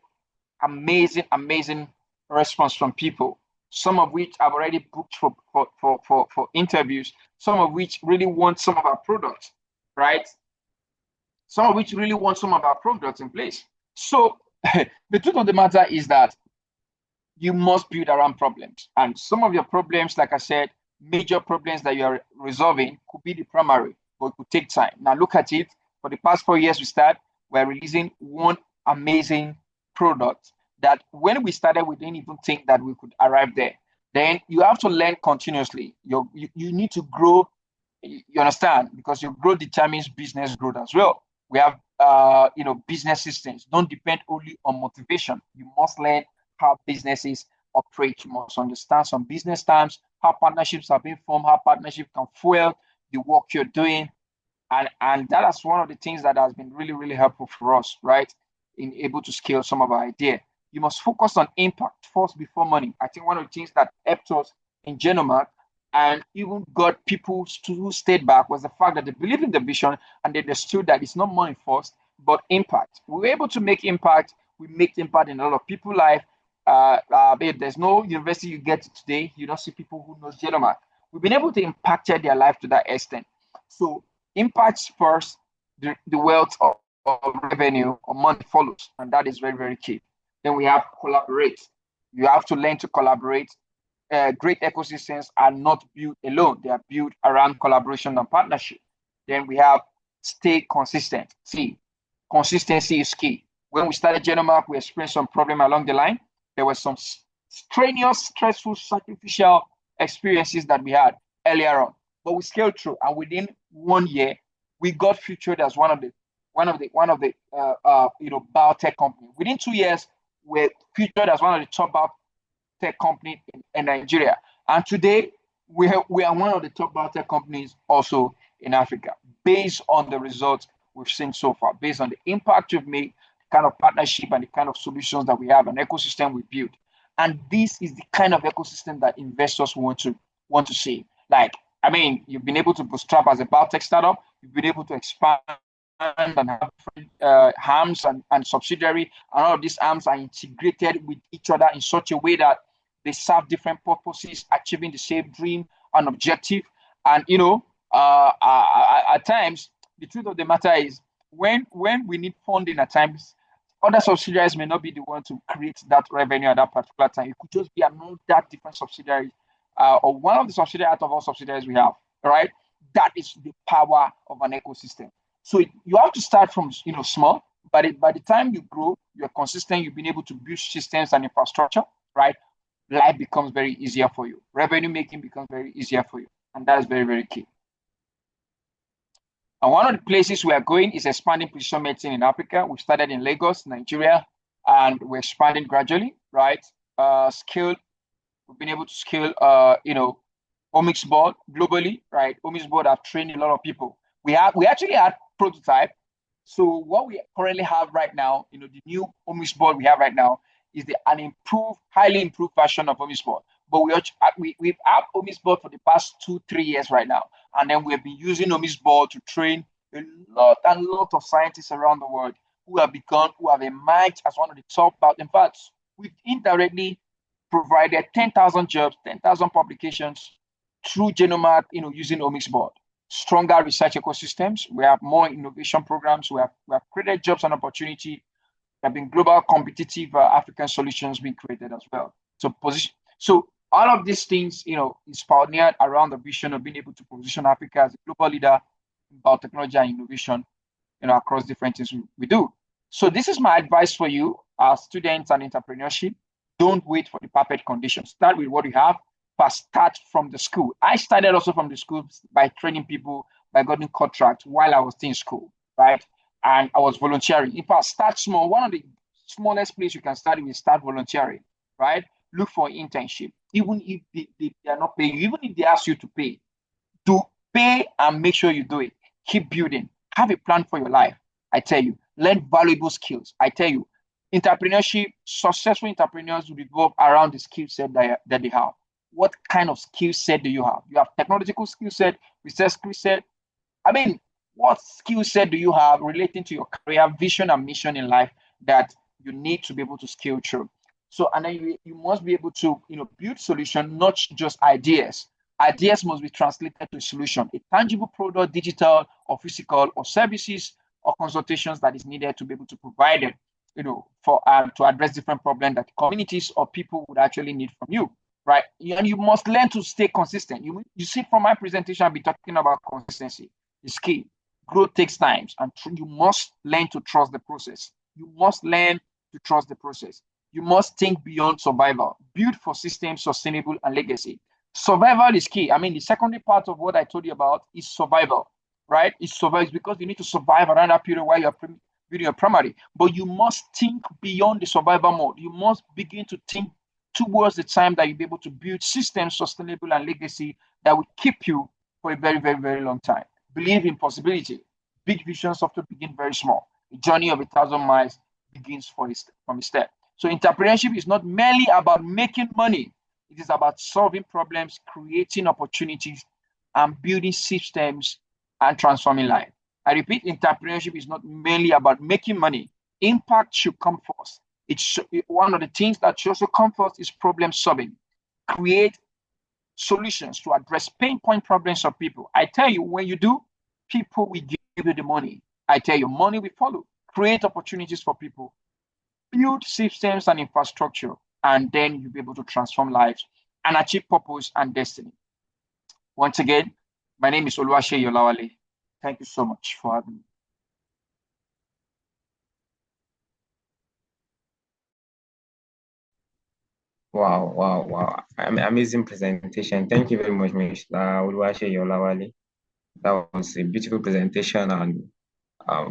amazing response from people. Some of which I've already booked for interviews. Some of which really want some of our products, right? Some of which really want some of our products in place. So the truth of the matter is that you must build around problems. And some of your problems, like I said, major problems that you're resolving could be the primary, but it could take time. Now look at it. For the past 4 years we're releasing one amazing product that when we started, we didn't even think that we could arrive there. Then you have to learn continuously. You need to grow, you understand, because your growth determines business growth as well. We have, business systems don't depend only on motivation. You must learn how businesses operate. You must understand some business terms, how partnerships are being formed, how partnership can fuel the work you're doing. And that is one of the things that has been really, really helpful for us, right? In able to scale some of our ideas. You must focus on impact first before money. I think one of the things that helped us in Genomac and even got people who stayed back was the fact that they believed in the vision and they understood that it's not money first, but impact. We were able to make impact. We make impact in a lot of people's life. There's no university you get to today, you don't see people who know Genomac. We've been able to impact their life to that extent. So impacts first, the wealth of revenue or money follows, and that is very, very key. Then we have collaborate. You have to learn to collaborate. Great ecosystems are not built alone. They are built around collaboration and partnership. Then we have stay consistent. See, consistency is key. When we started Genomac, we experienced some problem along the line. There were some strenuous, stressful, sacrificial experiences that we had earlier on, but we scaled through. And within 1 year, we got featured as one of the biotech companies. Within 2 years, we're featured as one of the top biotech companies in Nigeria. And today, we are one of the top biotech companies also in Africa, based on the results we've seen so far, based on the impact we've made, the kind of partnership and the kind of solutions that we have, an ecosystem we build. And this is the kind of ecosystem that investors want to see. Like, I mean, you've been able to bootstrap as a biotech startup, you've been able to expand and have different arms and subsidiary, and all of these arms are integrated with each other in such a way that they serve different purposes, achieving the same dream and objective. And at times, the truth of the matter is, when we need funding, at times, other subsidiaries may not be the one to create that revenue at that particular time. It could just be another different subsidiary, or one of the subsidiaries out of all subsidiaries we have, right? That is the power of an ecosystem. So you have to start from small, but by the time you grow, you're consistent, you've been able to build systems and infrastructure, right? Life becomes very easier for you. Revenue making becomes very easier for you. And that is very, very key. And one of the places we are going is expanding precision medicine in Africa. We started in Lagos, Nigeria, and we're expanding gradually, right? We've been able to scale, omics board globally, right? Omics board have trained a lot of people. We actually had prototype. So what we currently have right now, the new omics board we have right now is highly improved version of omics board. But we've had omics board for the past 2-3 years right now. And then we've been using omics board to train a lot of scientists around the world who have emerged as one of the top. In fact, we've indirectly provided 10,000 jobs, 10,000 publications through Genomac, using omics board. Stronger research ecosystems. We have more innovation programs. We have created jobs and opportunity. There have been global competitive African solutions being created as well. So all of these things, is pioneered around the vision of being able to position Africa as a global leader in biotechnology and innovation, across different things we do. So this is my advice for you, as students and entrepreneurship. Don't wait for the perfect conditions. Start with what you have, but start from the school. I started also from the school by training people, by getting contracts while I was still in school, right? And I was volunteering. In fact, start small. One of the smallest places you can start with is start volunteering, right? Look for internship. Even if they are not paying you, even if they ask you to pay, do pay and make sure you do it. Keep building. Have a plan for your life. I tell you, learn valuable skills. I tell you, entrepreneurship, successful entrepreneurs will revolve around the skill set that they have. What kind of skill set do you have? You have technological skill set, research skill set. I mean, what skill set do you have relating to your career, vision, and mission in life that you need to be able to scale through? So, and then you must be able to, build solution, not just ideas. Ideas must be translated to a solution, a tangible product, digital or physical, or services or consultations that is needed to be able to provide them, for to address different problems that communities or people would actually need from you, right? And you must learn to stay consistent. You see, from my presentation, I'll be talking about consistency. It's key. Growth takes time, and you must learn to trust the process. You must learn to trust the process. You must think beyond survival. Build for systems, sustainable, and legacy. Survival is key. I mean, the secondary part of what I told you about is survival, right? It's survival. It's because you need to survive around that period while you're building your primary. But you must think beyond the survival mode. You must begin to think towards the time that you'll be able to build systems, sustainable, and legacy that will keep you for a very, very, very long time. Believe in possibility. Big visions often begin very small. A journey of 1,000 miles begins from a step. So entrepreneurship is not merely about making money. It is about solving problems, creating opportunities, and building systems and transforming life. I repeat, entrepreneurship is not merely about making money. Impact should come first. One of the things that should also come first is problem solving. Create solutions to address pain point problems of people. I tell you, when you do, people will give you the money. I tell you, money will follow. Create opportunities for people. Build systems and infrastructure, and then you'll be able to transform lives and achieve purpose and destiny. Once again, my name is Oluwaseyi Olawale. Thank you so much for having me. Wow. Amazing presentation. Thank you very much, Mr. Oluwaseyi Olawale. That was a beautiful presentation and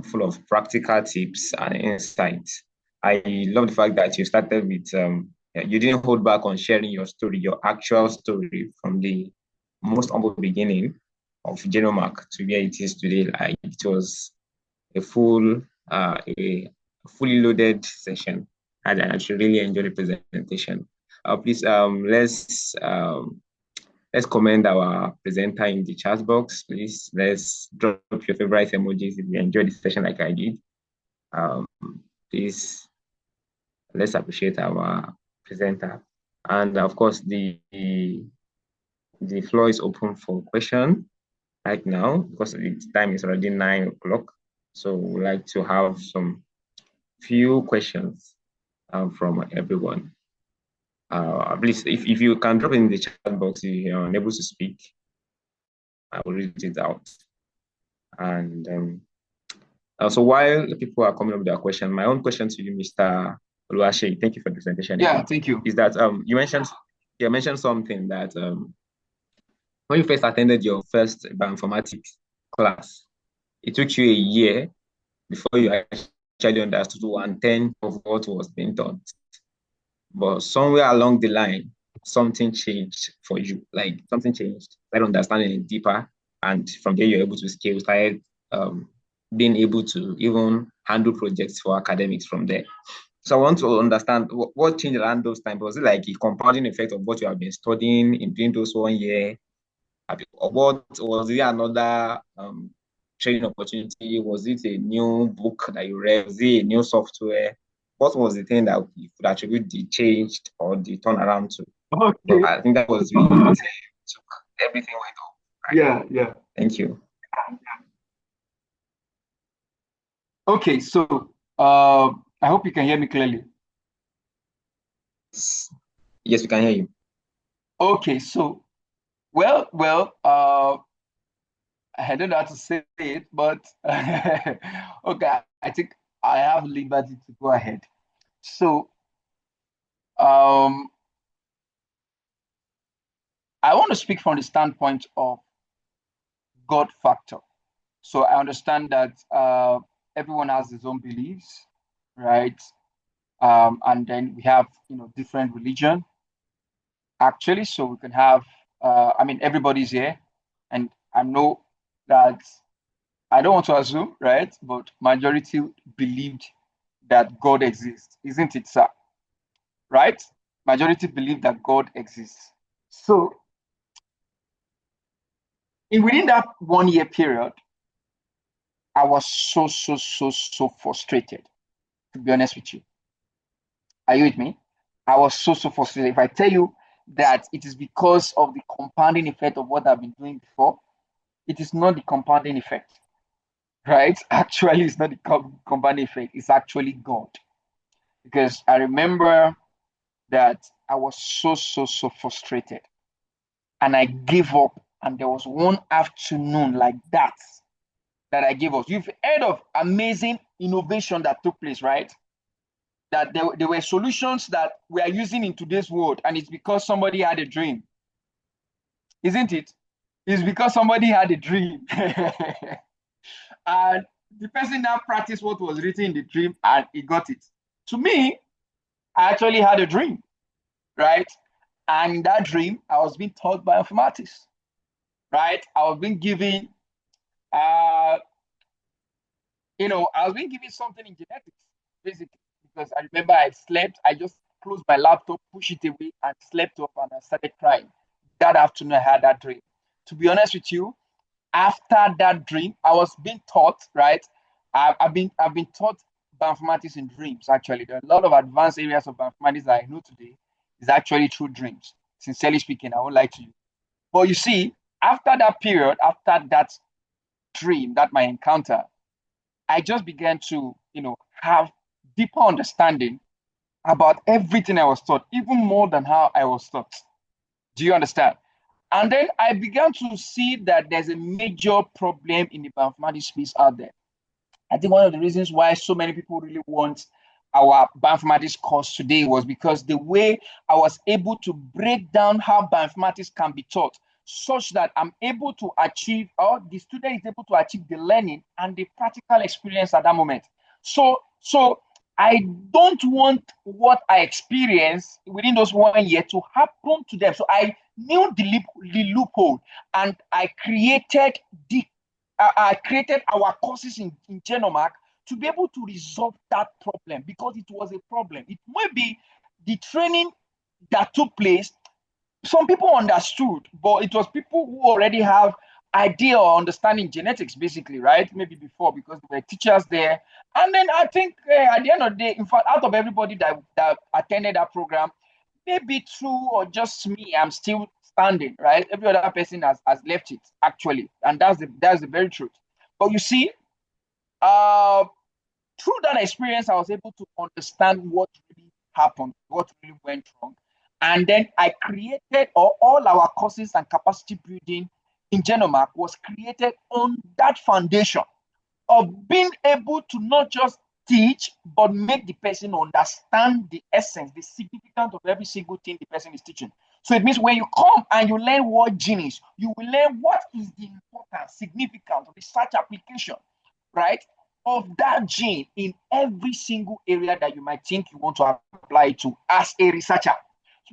full of practical tips and insights. I love the fact that you started with, you didn't hold back on sharing your story, your actual story from the most humble beginning of Genomac to where it is today. It was a fully loaded session, and I actually really enjoyed the presentation. Please, let's commend our presenter in the chat box, please. Let's drop your favorite emojis if you enjoyed the session like I did. Um, please, let's appreciate our presenter. And of course, the floor is open for question right now because the time is already 9 o'clock. So we'd like to have some few questions from everyone. Please, if you can drop in the chat box if you're unable to speak, I will read it out. And so while people are coming up with their question, my own question to you, Mr. Oluwaseyi, thank you for the presentation. Yeah, thank you. Is that you mentioned something that when you first attended your first bioinformatics class, it took you a year before you actually understood 1/10 of what was being taught. But somewhere along the line, something changed for you. Like something changed, started understanding it deeper. And from there, you're able to scale, started being able to even handle projects for academics from there. So I want to understand what changed around those times. Was it like a compounding effect of what you have been studying in doing those 1 year? Or what was it another training opportunity? Was it a new book that you read? Was it a new software? What was the thing that you could attribute the change or the turnaround to? Okay. I think that was really what took everything went up. Right? Yeah. Thank you. Okay, so I hope you can hear me clearly. Yes, we can hear you. Okay, so well, I don't know how to say it, but okay, I think I have liberty to go ahead. So I want to speak from the standpoint of God factor. So I understand that everyone has his own beliefs, right? And then we have different religion actually. So we can have I mean everybody's here, and I know that I don't want to assume, right? But majority believed that God exists, isn't it, sir? Right? Majority believe that God exists. So within that 1 year period, I was so frustrated, to be honest with you. Are you with me? I was so frustrated. If I tell you that it is because of the compounding effect of what I've been doing before, it is not the compounding effect, right? Actually, it's not the compounding effect. It's actually God. Because I remember that I was so frustrated. And I gave up. And there was one afternoon like that I gave up. You've heard of amazing innovation that took place, right? That there were solutions that we are using in today's world, and it's because somebody had a dream, isn't it? It's because somebody had a dream. And the person now practiced what was written in the dream and he got it. To me, I actually had a dream, right? And in that dream, I was being taught by informatics, right? I was being given, uh, I was being given something in genetics, basically, because I remember I slept, I just closed my laptop, pushed it away, and slept off, and I started crying. That afternoon, I had that dream. To be honest with you, after that dream, I was being taught, right? I've been taught bioinformatics in dreams. Actually, there are a lot of advanced areas of bioinformatics that I know today is actually through dreams. Sincerely speaking, I won't lie to you. But you see, after that period, after that dream, that my encounter, I just began to, have deeper understanding about everything I was taught, even more than how I was taught. Do you understand? And then I began to see that there's a major problem in the bioinformatics space out there. I think one of the reasons why so many people really want our bioinformatics course today was because the way I was able to break down how bioinformatics can be taught such that I'm able to achieve, or the student is able to achieve the learning and the practical experience at that moment. So I don't want what I experienced within those 1 year to happen to them. So I knew the loophole and I created the I created our courses in Genomac to be able to resolve that problem because it was a problem. It may be the training that took place, some people understood, but it was people who already have idea or understanding genetics, basically, right? Maybe before because there were teachers there. And then I think at the end of the day, in fact, out of everybody that attended that program, maybe two or just me, I'm still standing, right? Every other person has left it, actually. And that's the very truth. But you see, uh, through that experience, I was able to understand what really happened, what really went wrong. And then I created, or all our courses and capacity building in Genomac was created on that foundation of being able to not just teach, but make the person understand the essence, the significance of every single thing the person is teaching. So it means when you come and you learn what gene is, you will learn what is the importance, significance, research application, right, of that gene in every single area that you might think you want to apply it to as a researcher.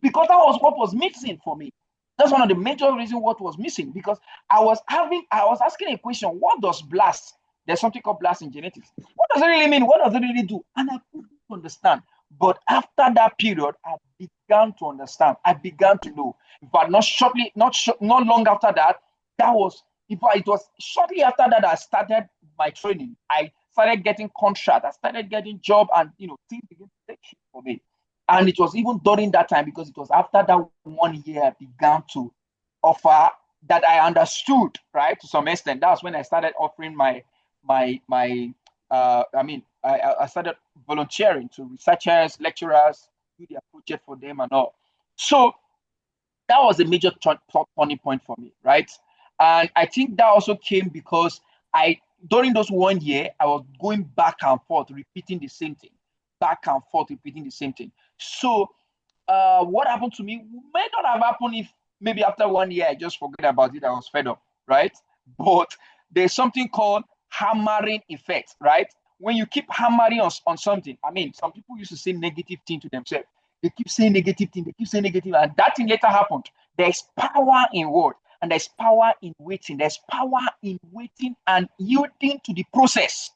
Because that was what was missing for me. That's one of the major reasons what was missing because I was asking a question, what does blast? There's something called blast in genetics. What does it really mean? What does it really do? And I couldn't understand. But after that period, I began to understand. I began to know. But not long after that, it was shortly after that I started my training. I started getting contract. I started getting job, and things began to take shape for me. And it was even during that time because it was after that 1 year I began to offer that I understood, right, to some extent. That's when I started offering I started volunteering to researchers, lecturers, do their project for them and all. So that was a major turning point for me, right? And I think that also came because during those 1 year, I was going back and forth, repeating the same thing, back and forth, repeating the same thing. So what happened to me may not have happened if maybe after 1 year I just forget about it. I was fed up, right? But there's something called hammering effect, right? When you keep hammering on something, I mean, some people used to say negative thing to themselves. They keep saying negative thing, they keep saying negative, and that thing later happened. There's power in word, and there's power in waiting. There's power in waiting and yielding to the process.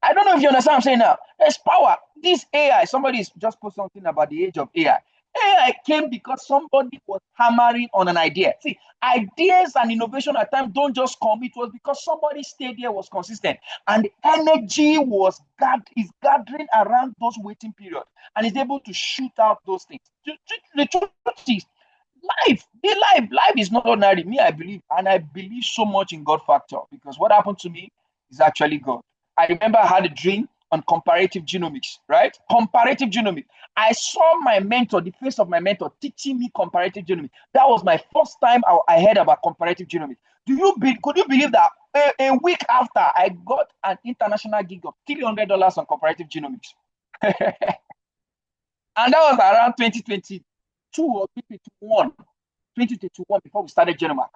I don't know if you understand what I'm saying now. There's power. This AI, somebody's just put something about the age of AI. AI came because somebody was hammering on an idea. See, ideas and innovation at times don't just come. It was because somebody stayed there, was consistent, and the energy is gathering around those waiting periods, and is able to shoot out those things. The truth is, life is not ordinary. Me, I believe, and I believe so much in God factor because what happened to me is actually God. I remember I had a dream on comparative genomics, right? Comparative genomics. I saw my mentor, the face of my mentor, teaching me comparative genomics. That was my first time I heard about comparative genomics. Could you believe that a week after I got an international gig of $300 on comparative genomics? And that was around 2022 or 2021, before we started Genomac.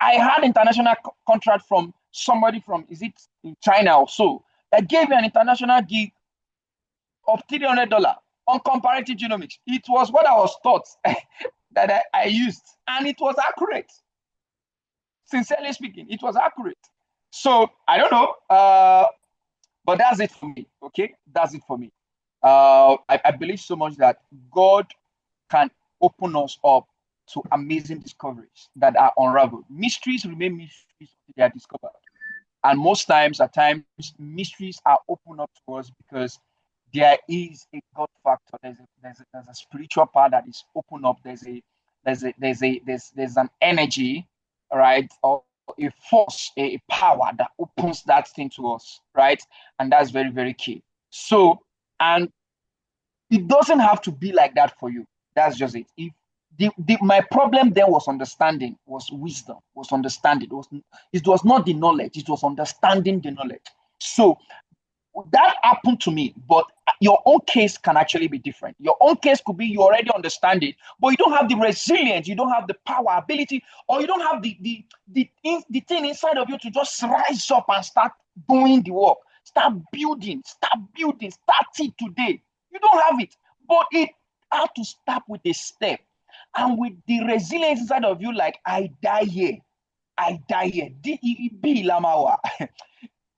I had international contract from somebody from, is it in China or so, that gave me an international gig of $300 on comparative genomics. It was what I was taught that I used, and it was accurate. Sincerely speaking, it was accurate. So I don't know, but that's it for me. Okay, that's it for me. I believe so much that God can open us up to amazing discoveries that are unraveled. Mysteries remain mysteries until they are discovered. And most times, at times, mysteries are opened up to us because there is a God factor. There's a spiritual part that is opened up. There's an energy, right, or a force, a power that opens that thing to us, right? And that's very, very key. So, and it doesn't have to be like that for you. That's just it. If my problem then was understanding, was wisdom, was understanding. It was not the knowledge, it was understanding the knowledge. So that happened to me, but your own case can actually be different. Your own case could be you already understand it, but you don't have the resilience, you don't have the power, ability, or you don't have the thing inside of you to just rise up and start doing the work. Start building, start it today. You don't have it, but it had to start with a step. And with the resilience inside of you, like, I die here. I die here. D-E-E-B Lamawa.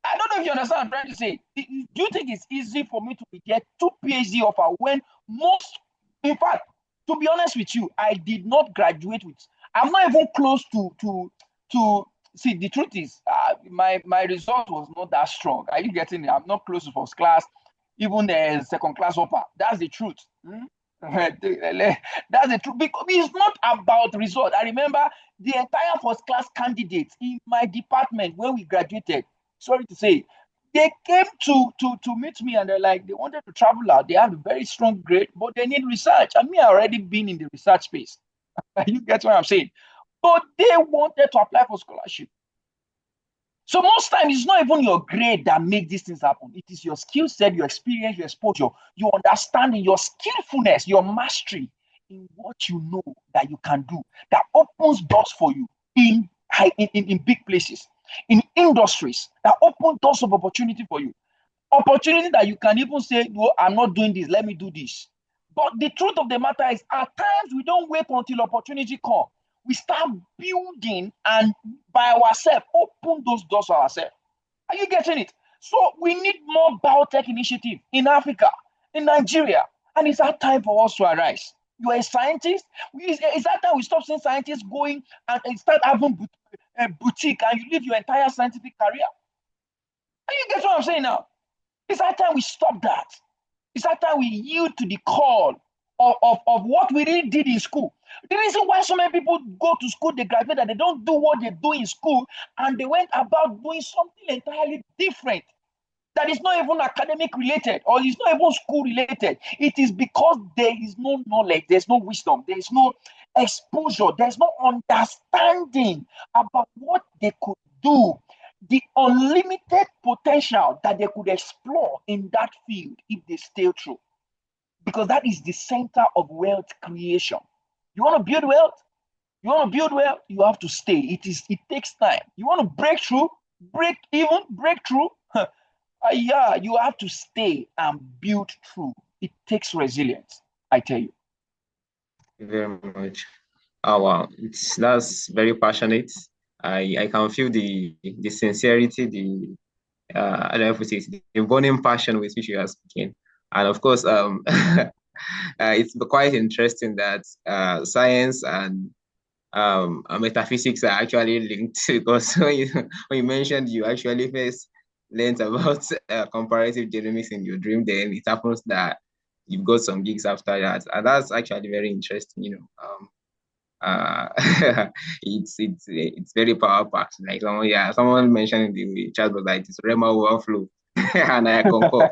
I don't know if you understand what I'm trying to say. Do you think it's easy for me to get 2 PhD offer when most, in fact, to be honest with you, I did not graduate with. I'm not even close to. See, the truth is, my result was not that strong. Are you getting it? I'm not close to first class, even the second class offer. That's the truth. Hmm? That's the truth. Because it's not about result. I remember the entire first class candidates in my department when we graduated. Sorry to say, they came to meet me and they're like, they wanted to travel out. They have a very strong grade, but they need research. And me, I already been in the research space. You get what I'm saying? But they wanted to apply for scholarship. So most times it's not even your grade that make these things happen. It is your skill set, your experience, your exposure, your understanding, your skillfulness, your mastery in what you know that you can do that opens doors for you in big places, in industries that open doors of opportunity for you. Opportunity that you can even say, well, I'm not doing this, let me do this. But the truth of the matter is, at times we don't wait until opportunity come. We start building and by ourselves open those doors for ourselves. Are you getting it? So we need more biotech initiative in Africa, in Nigeria, and it's that time for us to arise. You are a scientist. It's that time we stop seeing scientists going and start having a boutique and you live your entire scientific career. Are you get what I'm saying now? It's that time we stop that. It's that time we yield to the call of what we really did in school. The reason why so many people go to school, they graduate, and they don't do what they do in school, and they went about doing something entirely different that is not even academic related or is not even school related. It is because there is no knowledge, there's no wisdom, there's no exposure, there's no understanding about what they could do, the unlimited potential that they could explore in that field if they stay true. Because that is the center of wealth creation. You want to build wealth? You want to build wealth? You have to stay. It takes time. You want to break through, break through? Yeah, you have to stay and build through. It takes resilience, I tell you. Very much. Oh wow, that's very passionate. I can feel the sincerity, the I don't know if it's the burning passion with which you are speaking. And of course, it's quite interesting that science and metaphysics are actually linked because when you mentioned you actually first learned about comparative genomics in your dream, then it happens that you've got some gigs after that, and that's actually very interesting. Uh, it's very power packed. Like someone mentioned in the chat was like it's Rema overflow, and I concur.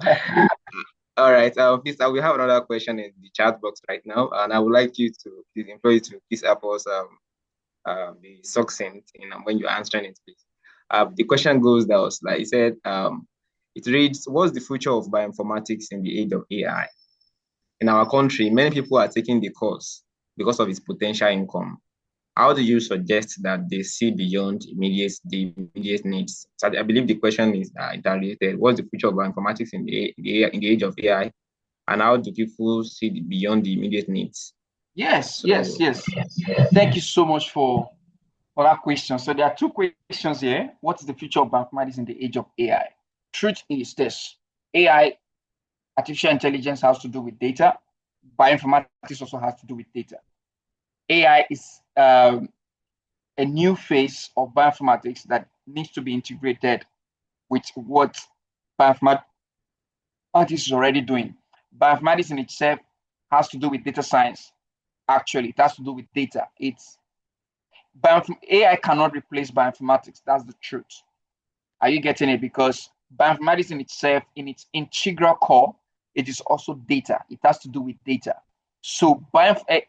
All right, please, we have another question in the chat box right now, and I would like you to please employ you to please help us be succinct in when you're answering it, please. The question goes thus, like you said, it reads, what's the future of bioinformatics in the age of AI? In our country, many people are taking the course because of its potential income. How do you suggest that they see beyond the immediate needs? So I believe the question is related. What's the future of bioinformatics in the age of AI, and how do people see beyond the immediate needs? Yes. Thank you so much for that question. So there are two questions here. What is the future of bioinformatics in the age of AI? Truth is this: AI, artificial intelligence, has to do with data. Bioinformatics also has to do with data. AI is a new phase of bioinformatics that needs to be integrated with what bioinformatics is already doing. Bioinformatics in itself has to do with data science. Actually, it has to do with data. AI cannot replace bioinformatics. That's the truth. Are you getting it? Because bioinformatics in itself, in its integral core, it is also data. It has to do with data. So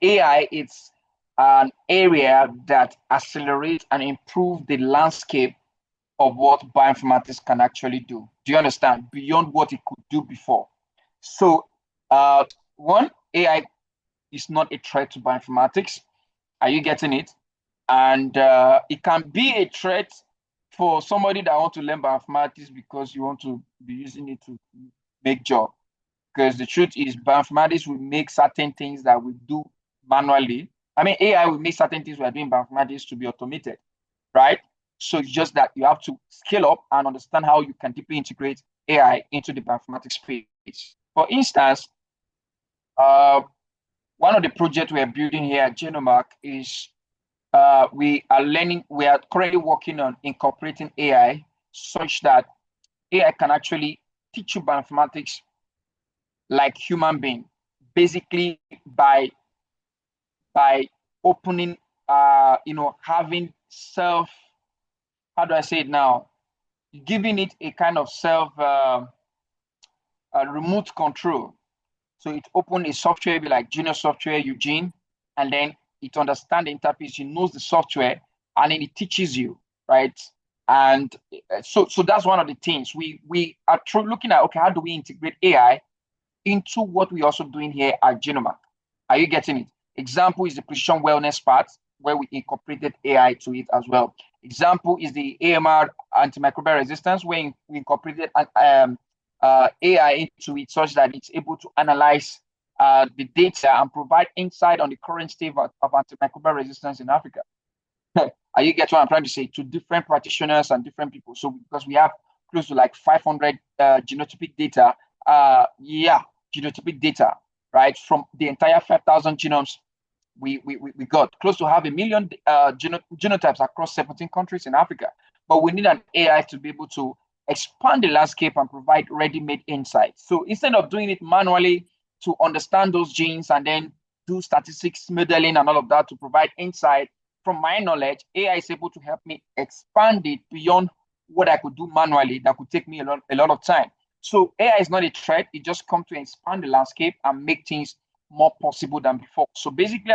AI, it's an area that accelerates and improves the landscape of what bioinformatics can actually do. Do you understand? Beyond what it could do before. So, one, AI is not a threat to bioinformatics. Are you getting it? And it can be a threat for somebody that wants to learn bioinformatics because you want to be using it to make job. Because the truth is, bioinformatics will make certain things that we do manually. I mean, AI will make certain things we are doing bioinformatics to be automated. right? So it's just that you have to scale up and understand how you can deeply integrate AI into the bioinformatics space. For instance, uh, one of the projects we are building here at Genomac is we are currently working on incorporating AI such that AI can actually teach you bioinformatics like human being, basically by opening, having self, how do I say it now? Giving it a kind of self remote control. So it open a software be like Junior Software Eugene, and then it understands the interface, it knows the software, and then it teaches you, right? And so that's one of the things we are looking at. Okay, how do we integrate AI into what we're also doing here at Genomac? Are you getting it? Example is the precision wellness part where we incorporated AI to it as well. Example is the AMR antimicrobial resistance where we incorporated AI into it such that it's able to analyze the data and provide insight on the current state of antimicrobial resistance in Africa. Are you get what I'm trying to say? To different practitioners and different people. So because we have close to like 500 genotypic data, genotypic data, right, from the entire 5,000 genomes we got close to half a million genotypes across 17 countries in Africa. But we need an AI to be able to expand the landscape and provide ready-made insights. So instead of doing it manually to understand those genes and then do statistics modeling and all of that to provide insight, from my knowledge, AI is able to help me expand it beyond what I could do manually that could take me a lot of time. So AI is not a threat. It just comes to expand the landscape and make things more possible than before. So basically,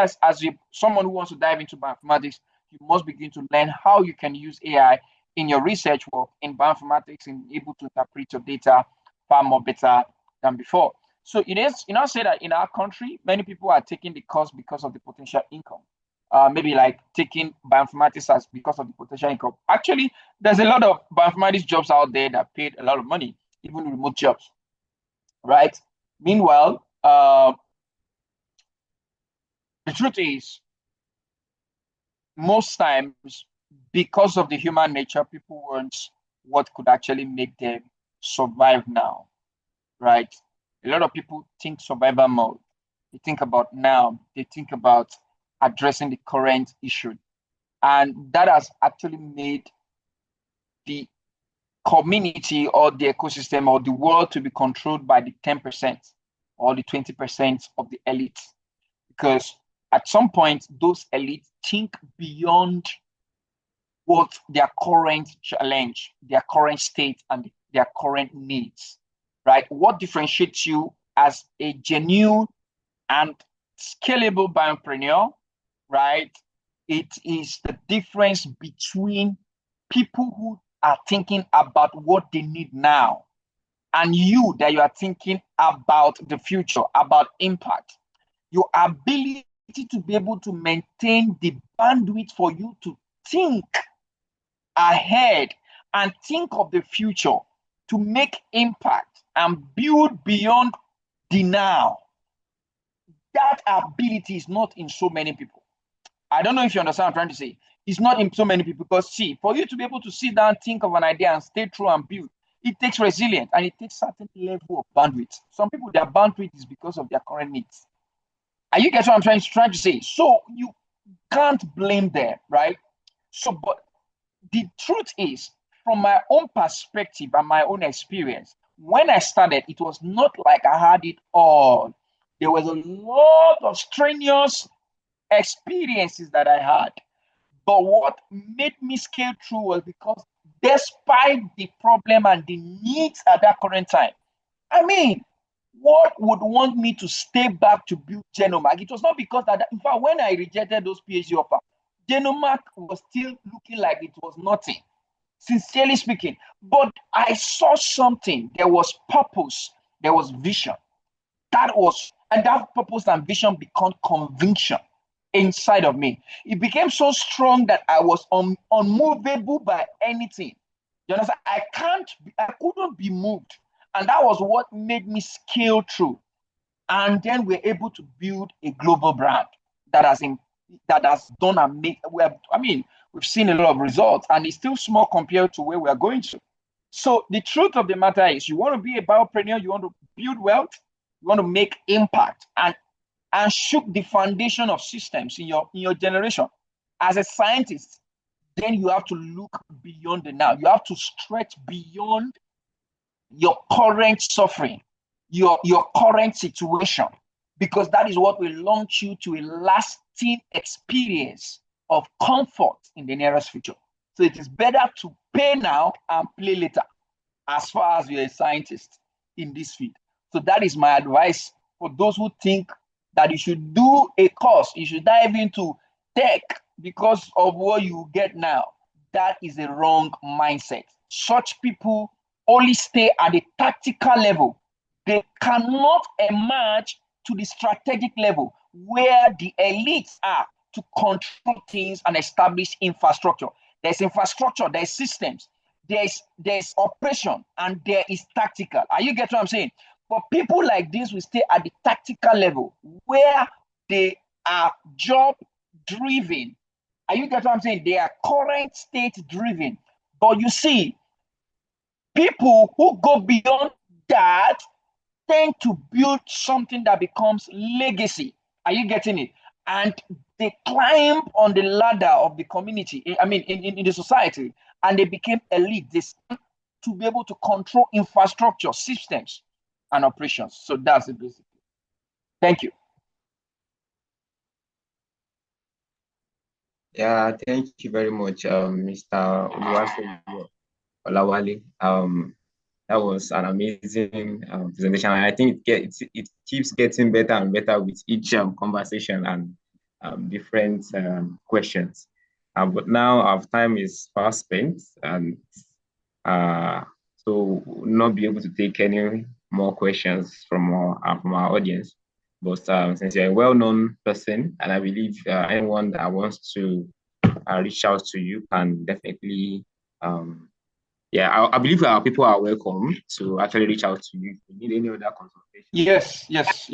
someone who wants to dive into bioinformatics, you must begin to learn how you can use AI in your research work in bioinformatics and able to interpret your data far more better than before. So it is, say that in our country, many people are taking the course because of the potential income. Maybe like taking bioinformatics as because of the potential income. Actually, there's a lot of bioinformatics jobs out there that paid a lot of money, even remote jobs, right? Meanwhile, the truth is, most times, because of the human nature, people want what could actually make them survive now, right? A lot of people think survival mode. They think about now. They think about addressing the current issue. And that has actually made the community or the ecosystem or the world to be controlled by the 10% or the 20% of the elite. Because at some point, those elites think beyond what their current challenge, their current state, and their current needs, right? What differentiates you as a genuine and scalable bioentrepreneur, right? It is the difference between people who are thinking about what they need now and you that you are thinking about the future, about impact. Your ability to be able to maintain the bandwidth for you to think ahead and think of the future to make impact and build beyond the now. That ability is not in so many people. I don't know if you understand what I'm trying to say. It's not in so many people because, see, for you to be able to sit down, think of an idea, and stay true and build, it takes resilience and it takes certain level of bandwidth. Some people, their bandwidth is because of their current needs. And you get what I'm trying to say. So you can't blame them, right? So, but the truth is, from my own perspective and my own experience, when I started, it was not like I had it all. There was a lot of strenuous experiences that I had. But what made me scale through was because despite the problem and the needs at that current time, I mean, what would want me to stay back to build Genomac? It was not because that, in fact, when I rejected those PhD offers, Genomac was still looking like it was nothing, sincerely speaking. But I saw something. There was purpose, there was vision. And that purpose and vision become conviction inside of me. It became so strong that I was unmovable by anything. You understand? I couldn't be moved. And that was what made me scale through. And then we're able to build a global brand that has done amazing. I mean, We've seen a lot of results, and it's still small compared to where we are going to. So the truth of the matter is, you want to be a biopreneur, you want to build wealth, you want to make impact, and shook the foundation of systems in your generation. As a scientist, then you have to look beyond the now. You have to stretch beyond your current suffering, your current situation, because that is what will launch you to a lasting experience of comfort in the nearest future. So it is better to pay now and play later, as far as you're a scientist in this field. So that is my advice for those who think that you should do a course, you should dive into tech because of what you get now. That is a wrong mindset. Such people only stay at the tactical level. They cannot emerge to the strategic level where the elites are to control things and establish infrastructure. There's infrastructure, there's systems, there's operation, and there is tactical. Are you getting what I'm saying? But people like this will stay at the tactical level where they are job driven. Are you getting what I'm saying? They are current state driven. But you see, people who go beyond that tend to build something that becomes legacy. Are you getting it? And they climb on the ladder of the community, I mean, in the society, and they became elite. They stand to be able to control infrastructure, systems, and operations. So that's it, basically. Thank you. Yeah, thank you very much, Mr. Oluwaseyi Olawale. That was an amazing presentation. And I think it keeps getting better and better with each conversation and different questions. But now our time is fast spent, and so we'll not be able to take any more questions from our audience. But since you're a well-known person, and I believe anyone that wants to reach out to you can definitely yeah, I believe our people are welcome to actually reach out to you if you need any other consultation. Yes. Yes,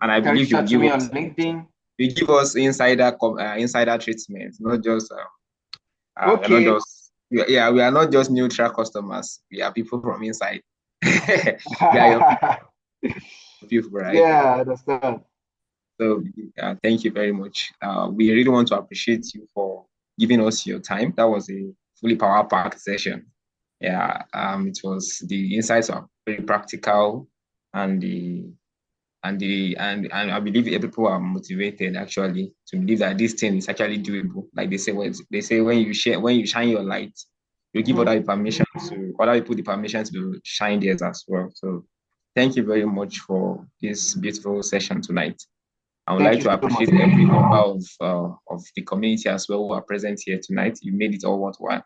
and I believe you give me on LinkedIn. You give us insider treatment, not just Okay. we're not just we are not just neutral customers. We are people from inside. We are your people, right? Yeah, I understand. So thank you very much. We really want to appreciate you for giving us your time. That was a fully power-packed session. Yeah, it was the insights are very practical, and I believe people are motivated actually to believe that this thing is actually doable. Like they say, when you shine your light, you give other people the permission to shine theirs as well. So thank you very much for this beautiful session tonight. I would like to appreciate every member of the community as well who are present here tonight. You made it all worthwhile.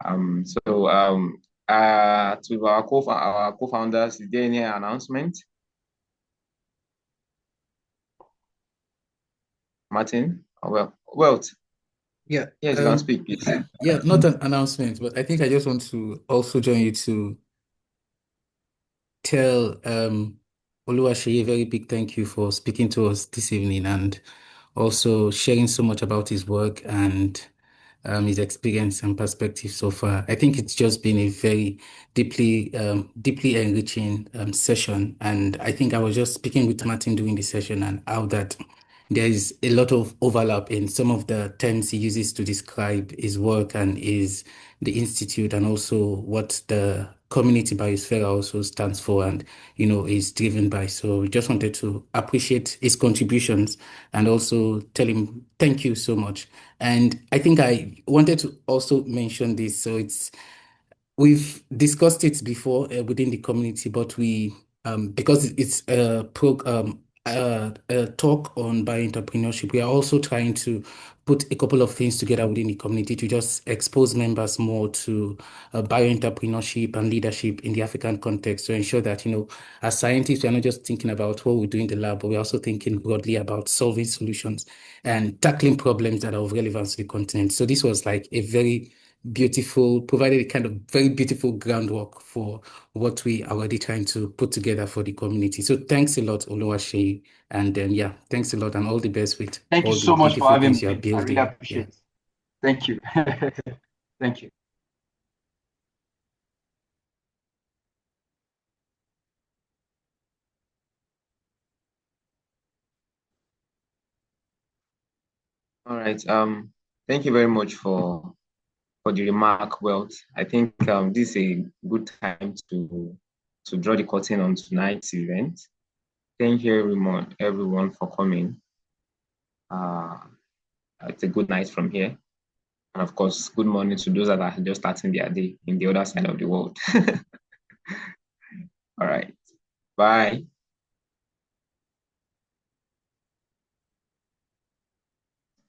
To our co-founders, is there any announcement? Martin? Wealth. Yeah. Yes, you can speak, please. Yeah, not an announcement, but I think I just want to also join you to tell Oluwaseyi a very big thank you for speaking to us this evening and also sharing so much about his work and his experience and perspective so far. I think it's just been a very deeply enriching session. And I think I was just speaking with Martin during the session and how that there is a lot of overlap in some of the terms he uses to describe his work and the institute, and also what the community biosphere also stands for and is driven by. So we just wanted to appreciate his contributions and also tell him thank you so much. And I think I wanted to also mention this. So we've discussed it before within the community, but because it's a talk on bioentrepreneurship, we are also trying to put a couple of things together within the community to just expose members more to bioentrepreneurship and leadership in the African context, to ensure that, as scientists, we're not just thinking about what we do in the lab, but we're also thinking broadly about solving solutions and tackling problems that are of relevance to the continent. So this was like a very provided a kind of very beautiful groundwork for what we are already trying to put together for the community. So thanks a lot, Oluwaseyi. And thanks a lot and all the best with Thank all you so the much for beautiful having things me. you're building. I really appreciate it. Thank you. Thank you. All right. Thank you very much for the remark, Wealth. I think this is a good time to draw the curtain on tonight's event. Thank you everyone for coming. It's a good night from here. And of course, good morning to those that are just starting their day in the other side of the world. All right. Bye.